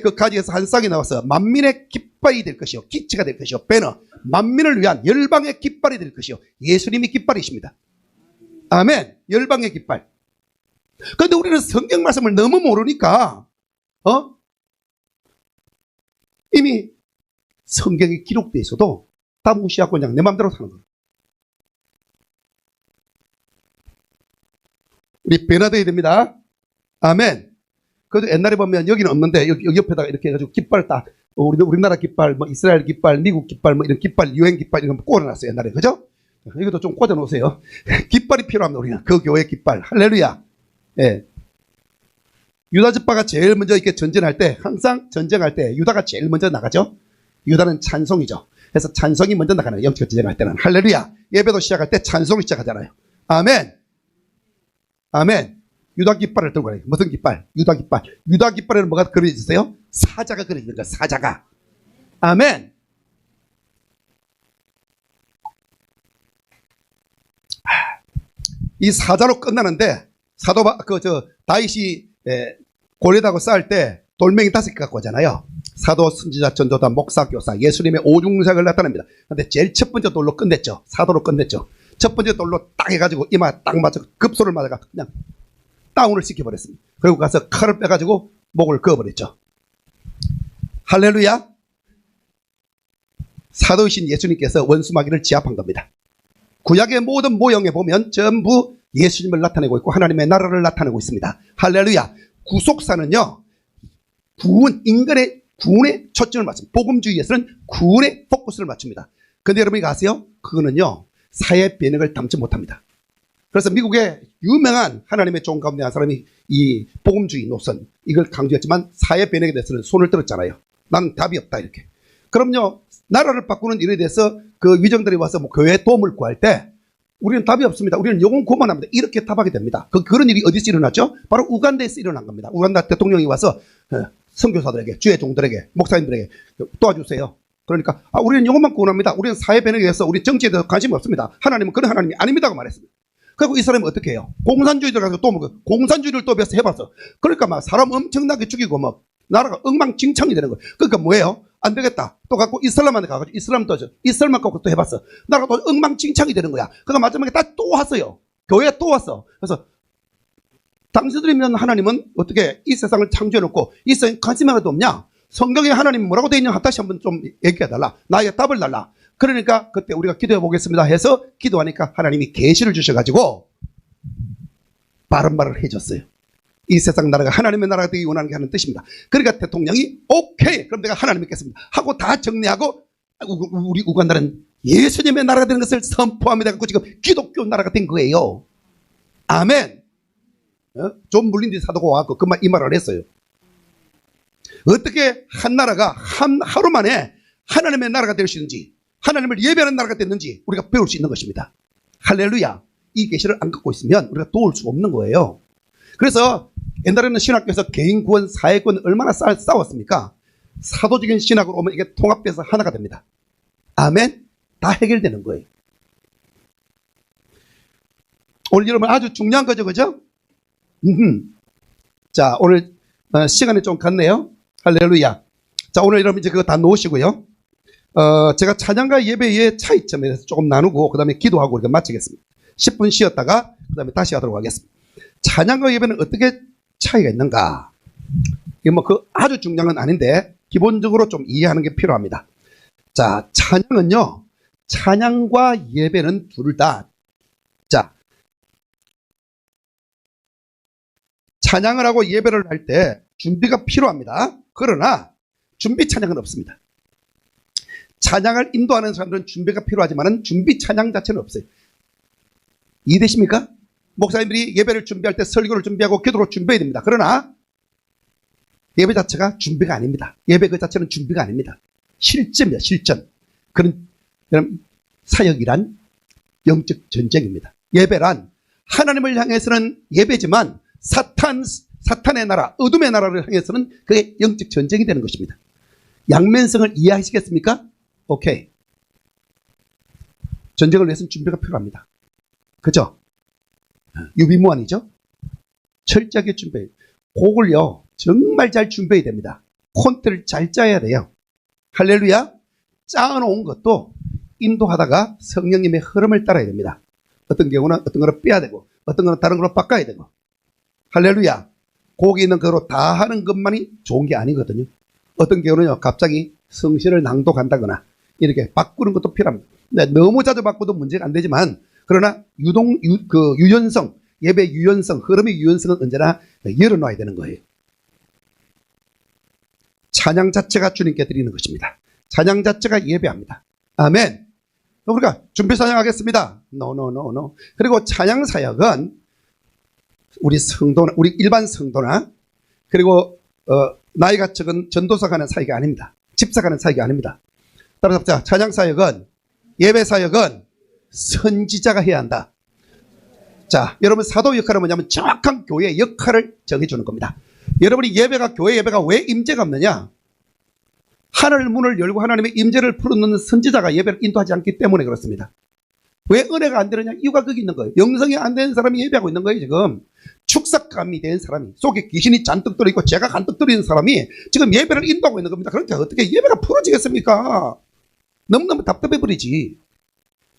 그 가지에서 한 쌍이 나와서 만민의 깃발이 될 것이요, 기치가 될 것이요, 배너, 만민을 위한 열방의 깃발이 될 것이요, 예수님이 깃발이십니다. 아멘. 열방의 깃발. 그런데 우리는 성경 말씀을 너무 모르니까 이미 성경에 기록되어 있어도 다 무시하고 그냥 내 마음대로 사는 거예요. 우리 변화되어야 됩니다. 아멘. 그래도 옛날에 보면 여기는 없는데 여기 옆에다가 이렇게 해가지고 깃발 딱, 우리나라 깃발, 뭐 이스라엘 깃발, 미국 깃발, 뭐 이런 깃발, 유엔 깃발 이런 거 꽂아놨어요, 옛날에. 그죠? 이것도 좀 꽂아놓으세요. 깃발이 필요합니다, 우리는. 그 교회 깃발. 할렐루야. 예. 유다지파가 제일 먼저 이렇게 전쟁할 때, 항상 전쟁할 때 유다가 제일 먼저 나가죠. 유다는 찬송이죠. 그래서 찬송이 먼저 나가는 거예요. 영적 전쟁할 때는. 할렐루야. 예배도 시작할 때 찬송이 시작하잖아요. 아멘. 아멘. 유다 깃발을 들고 가요. 무슨 깃발? 유다 깃발. 유다 깃발에는 뭐가 그려져 있어요? 사자가 그려져 있는 거예요. 사자가. 아멘. 이 사자로 끝나는데 다윗이 골리앗하고 싸울 때 돌멩이 5개 갖고 오잖아요. 사도, 선지자, 전도자, 목사, 교사, 예수님의 오중색을 나타냅니다. 근데 제일 첫 번째 돌로 끝냈죠. 사도로 끝냈죠. 첫 번째 돌로 딱 해가지고 이마 딱 맞아 급소를 맞아가 그냥 다운을 시켜버렸습니다. 그리고 가서 칼을 빼가지고 목을 그어버렸죠. 할렐루야. 사도이신 예수님께서 원수마귀를 제압한 겁니다. 구약의 모든 모형에 보면 전부 예수님을 나타내고 있고 하나님의 나라를 나타내고 있습니다. 할렐루야. 구속사는요, 인간의 구원에 초점을 맞춥니다. 복음주의에서는 구원에 포커스를 맞춥니다. 근데 여러분이 아세요? 그거는요, 사회 변혁을 담지 못합니다. 그래서 미국의 유명한 하나님의 종 가운데 한 사람이 이 복음주의 노선, 이걸 강조했지만 사회 변혁에 대해서는 손을 들었잖아요. 나는 답이 없다, 이렇게. 그럼요, 나라를 바꾸는 일에 대해서 그 위정들이 와서 뭐 교회에 도움을 구할 때 우리는 답이 없습니다. 우리는 영혼 고만합니다. 이렇게 답하게 됩니다. 그런 일이 어디서 일어났죠? 바로 우간다에서 일어난 겁니다. 우간다 대통령이 와서 선교사들에게, 주의 종들에게, 목사님들에게 도와주세요. 그러니까 우리는 영혼만 구원합니다. 우리는 사회 변혁에 대해서 우리 정치에 대해서 관심이 없습니다. 하나님은 그런 하나님이 아닙니다고 말했습니다. 그리고 이 사람이 어떻게 해요? 공산주의들 가서 또 공산주의를 또 해봤어. 그러니까 막 사람 엄청나게 죽이고 막 나라가 엉망진창이 되는 거예요. 그러니까 뭐예요? 안 되겠다. 또 갖고 이슬람한테 가가지고 이슬람 갖고 또 해봤어. 나라가 또 엉망진창이 되는 거야. 그러니까 마지막에 또 왔어요. 교회에 또 왔어. 그래서 당신들이면 하나님은 어떻게 이 세상을 창조해놓고 이 세상에 관심 하나도 없냐? 성경에 하나님이 뭐라고 되어 있냐? 다시 한번 좀 얘기해달라. 나에게 답을 달라. 그러니까 그때 우리가 기도해 보겠습니다 해서 기도하니까 하나님이 계시를 주셔가지고 바른 말을 해줬어요. 이 세상 나라가 하나님의 나라가 되기 원하는 게 하는 뜻입니다. 그러니까 대통령이 오케이, 그럼 내가 하나님 믿겠습니다 하고 다 정리하고 우리 우간다는 예수님의 나라가 되는 것을 선포합니다. 그리고 지금 기독교 나라가 된 거예요. 아멘. 존 물린디 사도가 와서 이 말을 했어요. 어떻게 한 나라가 하루 만에 하나님의 나라가 될 수 있는지, 하나님을 예배하는 나라가 됐는지 우리가 배울 수 있는 것입니다. 할렐루야. 이 계시를 안 갖고 있으면 우리가 도울 수 없는 거예요. 그래서 옛날에는 신학교에서 개인 구원, 사회 구원 얼마나 싸웠습니까? 사도적인 신학으로 오면 이게 통합돼서 하나가 됩니다. 아멘. 다 해결되는 거예요. 오늘 여러분 아주 중요한 거죠, 그죠? 자, 오늘 시간이 좀 갔네요. 할렐루야. 자, 오늘 여러분 이제 그거 다 놓으시고요. 제가 찬양과 예배의 차이점에 대해서 조금 나누고 그 다음에 기도하고 이렇게 마치겠습니다. 10분 쉬었다가 그 다음에 다시 하도록 하겠습니다. 찬양과 예배는 어떻게 차이가 있는가? 이게 뭐 아주 중요한 건 아닌데 기본적으로 좀 이해하는 게 필요합니다. 자, 찬양은요, 찬양과 예배는 둘 다, 자, 찬양을 하고 예배를 할 때 준비가 필요합니다. 그러나 준비 찬양은 없습니다. 찬양을 인도하는 사람들은 준비가 필요하지만 준비 찬양 자체는 없어요. 이해되십니까? 목사님들이 예배를 준비할 때 설교를 준비하고 기도를 준비해야 됩니다. 그러나 예배 자체가 준비가 아닙니다. 예배 그 자체는 준비가 아닙니다. 실전입니다. 실전. 그런 사역이란 영적 전쟁입니다. 예배란 하나님을 향해서는 예배지만 사탄의 나라, 어둠의 나라를 향해서는 그게 영적 전쟁이 되는 것입니다. 양면성을 이해하시겠습니까? 오케이. 전쟁을 위해서는 준비가 필요합니다. 그죠? 유비무환이죠? 철저하게 준비해요. 곡을요, 정말 잘 준비해야 됩니다. 콘트를 잘 짜야 돼요. 할렐루야. 짜놓은 것도 인도하다가 성령님의 흐름을 따라야 됩니다. 어떤 경우는 어떤 거를 빼야 되고 어떤 거는 다른 걸로 바꿔야 되고. 할렐루야. 곡이 있는 거로 다 하는 것만이 좋은 게 아니거든요. 어떤 경우는요, 갑자기 성신을 낭독한다거나 이렇게 바꾸는 것도 필요합니다. 너무 자주 바꿔도 문제가 안 되지만, 그러나 유연성, 예배 유연성, 흐름의 유연성은 언제나 열어놔야 되는 거예요. 찬양 자체가 주님께 드리는 것입니다. 찬양 자체가 예배합니다. 아멘. 우리가 준비 찬양하겠습니다. No. 그리고 찬양 사역은 우리 성도나, 우리 일반 성도나, 그리고 나이가 적은 전도사 가는 사역이 아닙니다. 집사 가는 사역이 아닙니다. 따라서 찬양 사역은, 예배 사역은 선지자가 해야 한다. 자, 여러분 사도 역할은 뭐냐면 정확한 교회의 역할을 정해주는 겁니다. 여러분이 교회 예배가 왜 임재가 없느냐? 하늘 문을 열고 하나님의 임재를 풀어놓는 선지자가 예배를 인도하지 않기 때문에 그렇습니다. 왜 은혜가 안 되느냐? 이유가 거기 있는 거예요. 영성이 안 되는 사람이 예배하고 있는 거예요, 지금. 축삭감이 된 사람이, 속에 귀신이 잔뜩 들어있고 죄가 간뜩 들어있는 사람이 지금 예배를 인도하고 있는 겁니다. 그런데 어떻게 예배가 풀어지겠습니까? 너무너무 답답해버리지.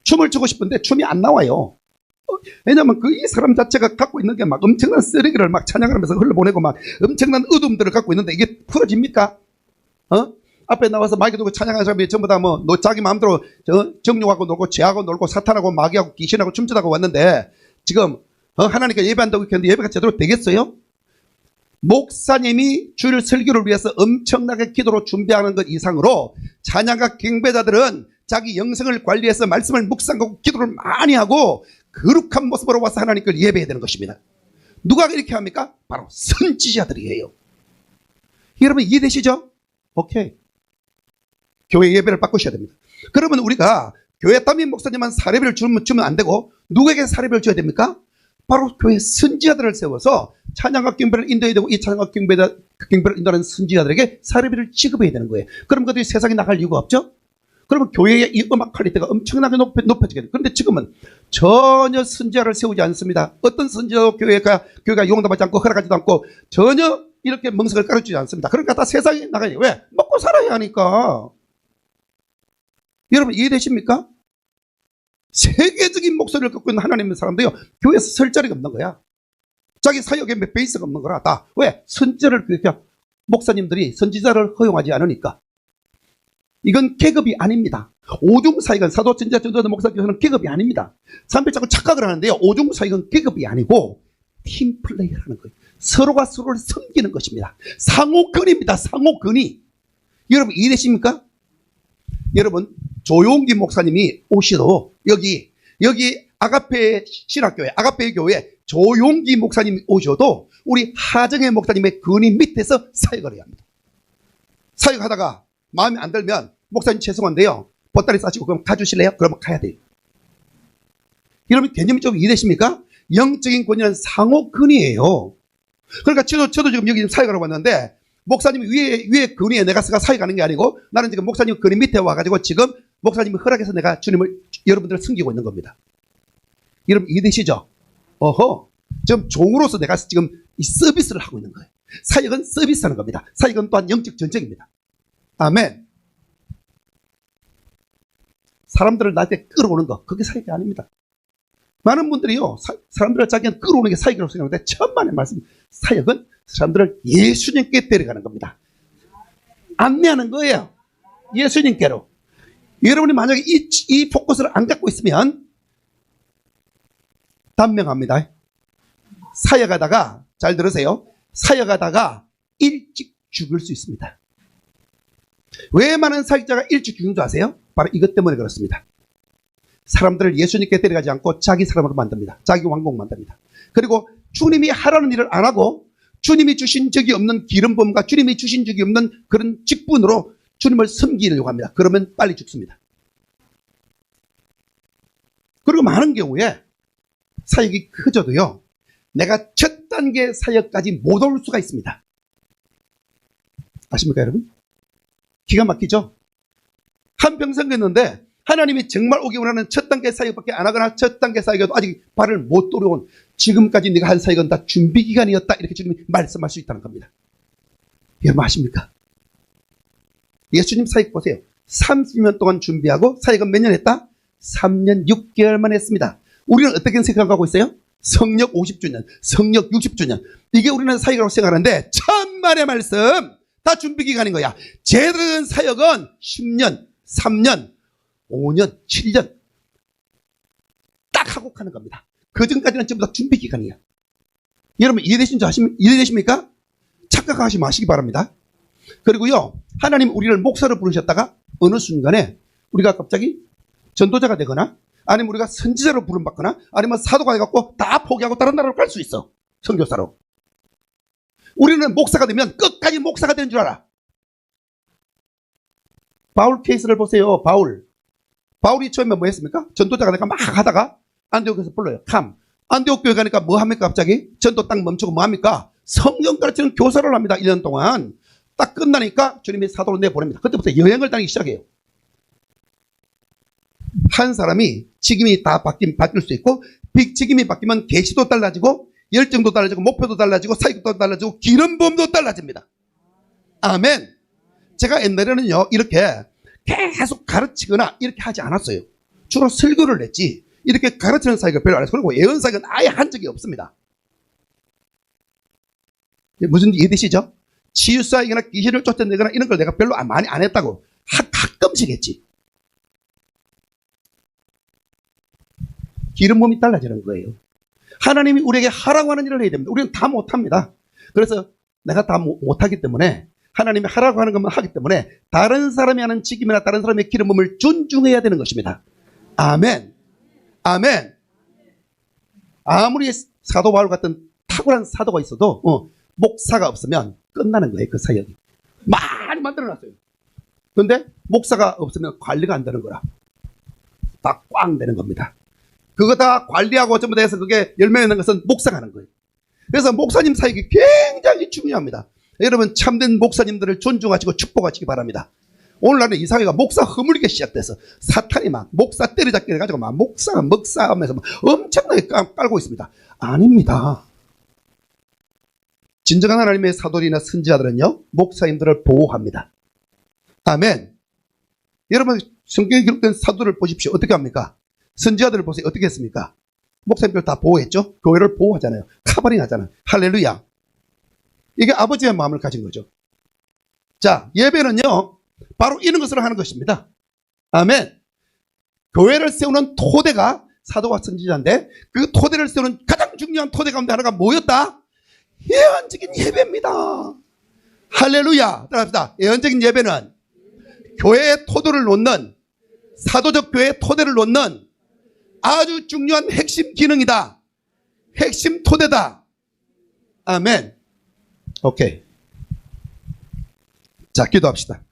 춤을 추고 싶은데 춤이 안 나와요. 왜냐면 이 사람 자체가 갖고 있는 게 막 엄청난 쓰레기를 막 찬양하면서 흘러보내고 막 엄청난 어둠들을 갖고 있는데 이게 풀어집니까? 앞에 나와서 마이크 들고 찬양하는 사람이 전부 다 뭐 자기 마음대로 정욕하고 놀고 죄하고 놀고 사탄하고 마귀하고 귀신하고 춤추다고 왔는데 지금 하나님께 예배한다고 했는데 예배가 제대로 되겠어요? 목사님이 주일 설교를 위해서 엄청나게 기도로 준비하는 것 이상으로 찬양가 경배자들은 자기 영성을 관리해서 말씀을 묵상하고 기도를 많이 하고 거룩한 모습으로 와서 하나님께 예배해야 되는 것입니다. 누가 이렇게 합니까? 바로 선지자들이에요. 여러분 이해되시죠? 오케이. 교회 예배를 바꾸셔야 됩니다. 그러면 우리가 교회 담임 목사님만 사례비를 주면 안 되고 누구에게 사례비를 줘야 됩니까? 바로 교회 선지자들을 세워서 찬양과 경배를 인도해야 되고 이 찬양과 경배를 인도하는 선지자들에게 사례비를 지급해야 되는 거예요. 그럼 그들이 세상에 나갈 이유가 없죠? 그러면 교회의 이 음악 퀄리티가 엄청나게 높아지게 돼요. 그런데 지금은 전혀 선지자를 세우지 않습니다. 어떤 선지자도 교회가 용납하지 않고 허락하지도 않고 전혀 이렇게 멍석을 깔아주지 않습니다. 그러니까 다 세상에 나가요. 왜? 먹고 살아야 하니까. 여러분 이해되십니까? 세계적인 목소리를 갖고 있는 하나님의 사람도요, 교회에서 설 자리가 없는 거야. 자기 사역에 베이스가 없는 거라. 다. 왜? 선지자를 목사님들이 선지자를 허용하지 않으니까. 이건 계급이 아닙니다. 오중사역은 사도, 선지자, 전도자, 목사께서는 계급이 아닙니다. 사람들이 자꾸 착각을 하는데요, 오중사역은 계급이 아니고 팀플레이를 하는 거예요. 서로가 서로를 섬기는 것입니다. 상호근입니다. 상호근이. 여러분 이해되십니까? 여러분 조용기 목사님이 오시도 여기 아가페 신학교회, 아가페 교회 조용기 목사님이 오셔도 우리 하정혜 목사님의 근위 밑에서 사역을 해야 합니다. 사역하다가 마음에 안 들면 목사님 죄송한데요, 보따리 싸시고 그럼 가주실래요? 그러면 가야 돼요. 여러분 개념이 좀 이해되십니까? 영적인 권위는 상호근이에요. 그러니까 저도 지금 여기 사역하러 왔는데 목사님이 위에 근위에 내가 사역하는 게 아니고 나는 지금 목사님 근위 밑에 와가지고 지금 목사님이 허락해서 내가 여러분들을 섬기고 있는 겁니다. 여러분 이해되시죠? 지금 종으로서 내가 지금 이 서비스를 하고 있는 거예요. 사역은 서비스하는 겁니다. 사역은 또한 영적 전쟁입니다. 아멘. 사람들을 나한테 끌어오는 거, 그게 사역이 아닙니다. 많은 분들이요, 사람들을 자기는 끌어오는 게 사역이라고 생각하는데 천만의 말씀, 사역은 사람들을 예수님께 데려가는 겁니다. 안내하는 거예요. 예수님께로. 여러분이 만약에 이 포커스를 안 갖고 있으면 단명합니다. 사역하다가, 잘 들으세요, 사역하다가 일찍 죽을 수 있습니다. 왜 많은 사역자가 일찍 죽는 줄 아세요? 바로 이것 때문에 그렇습니다. 사람들을 예수님께 데려가지 않고 자기 사람으로 만듭니다. 자기 왕국 만듭니다. 그리고 주님이 하라는 일을 안 하고 주님이 주신 적이 없는 기름부음과 주님이 주신 적이 없는 그런 직분으로 주님을 섬기려고 합니다. 그러면 빨리 죽습니다. 그리고 많은 경우에 사역이 커져도요, 내가 첫 단계 사역까지 못 올 수가 있습니다. 아십니까 여러분? 기가 막히죠? 한평생 했는데 하나님이 정말 오기 원하는 첫 단계 사역밖에 안 하거나 첫 단계 사역에도 아직 발을 못 들어온, 지금까지 네가 한 사역은 다 준비 기간이었다, 이렇게 주님이 말씀할 수 있다는 겁니다. 여러분 아십니까? 예수님 사역 보세요. 30년 동안 준비하고 사역은 몇 년 했다? 3년 6개월만 했습니다. 우리는 어떻게 생각하고 있어요? 성역 50주년, 성역 60주년, 이게 우리는 사역이라고 생각하는데 천만의 말씀, 다 준비 기간인 거야. 제대로 된 사역은 10년, 3년, 5년, 7년 딱 하고 가는 겁니다. 그 전까지는 전부 다 준비 기간이야. 여러분 이해되십니까? 착각하지 마시기 바랍니다. 그리고요, 하나님 우리를 목사로 부르셨다가 어느 순간에 우리가 갑자기 전도자가 되거나 아니면 우리가 선지자로 부름받거나 아니면 사도가 돼갖고 다 포기하고 다른 나라로 갈 수 있어. 선교사로. 우리는 목사가 되면 끝까지 목사가 되는 줄 알아. 바울 케이스를 보세요. 바울이 처음에 뭐 했습니까? 전도자가 되니까 막 하다가 안디옥에서 불러요. 안디옥 교회 가니까 뭐 합니까? 갑자기 전도 딱 멈추고 뭐 합니까? 성경 가르치는 교사를 합니다. 1년 동안. 딱 끝나니까 주님이 사도로 내보냅니다. 그때부터 여행을 다니기 시작해요. 한 사람이 직임이 다 바뀔 수 있고, 직임이 바뀌면 계시도 달라지고, 열정도 달라지고, 목표도 달라지고, 사역도 달라지고, 기름 부음도 달라집니다. 아멘. 제가 옛날에는요, 이렇게 계속 가르치거나 이렇게 하지 않았어요. 주로 설교를 냈지, 이렇게 가르치는 사역을 별로 안 했어요. 그리고 예언 사역은 아예 한 적이 없습니다. 무슨 이해되시죠? 치유 사역이나 귀신을 쫓아내거나 이런 걸 내가 별로 많이 안 했다고. 가끔씩 했지. 기름 부음이 달라지는 거예요. 하나님이 우리에게 하라고 하는 일을 해야 됩니다. 우리는 다 못합니다. 그래서 내가 다 못하기 때문에, 하나님이 하라고 하는 것만 하기 때문에 다른 사람이 하는 직임이나 다른 사람의 기름 부음을 존중해야 되는 것입니다. 아멘. 아멘. 아무리 사도 바울 같은 탁월한 사도가 있어도 목사가 없으면 끝나는 거예요. 그 사역이 많이 만들어놨어요. 그런데 목사가 없으면 관리가 안 되는 거라. 다 꽝 되는 겁니다. 그거 다 관리하고 전부 다 해서 그게 열매내는 것은 목사가 하는 거예요. 그래서 목사님 사역이 굉장히 중요합니다. 여러분, 참된 목사님들을 존중하시고 축복하시기 바랍니다. 오늘날은 이 사회가 목사 허물게 시작돼서 사탄이 막 목사 때려잡기 해가지고 막 목사가 먹사하면서 막 엄청나게 깔고 있습니다. 아닙니다. 진정한 하나님의 사도리나 선지자들은요, 목사님들을 보호합니다. 아멘. 여러분, 성경에 기록된 사도를 보십시오. 어떻게 합니까? 선지자들을 보세요. 어떻게 했습니까? 목사님들 다 보호했죠? 교회를 보호하잖아요. 카버링 하잖아요. 할렐루야. 이게 아버지의 마음을 가진 거죠. 자, 예배는요, 바로 이런 것을 하는 것입니다. 아멘. 교회를 세우는 토대가 사도와 선지자인데, 그 토대를 세우는 가장 중요한 토대 가운데 하나가 뭐였다? 예언적인 예배입니다. 할렐루야. 따라합시다. 예언적인 예배는 교회의 토대를 놓는, 사도적 교회의 토대를 놓는 아주 중요한 핵심 기능이다. 핵심 토대다. 아멘. 오케이. 자, 기도합시다.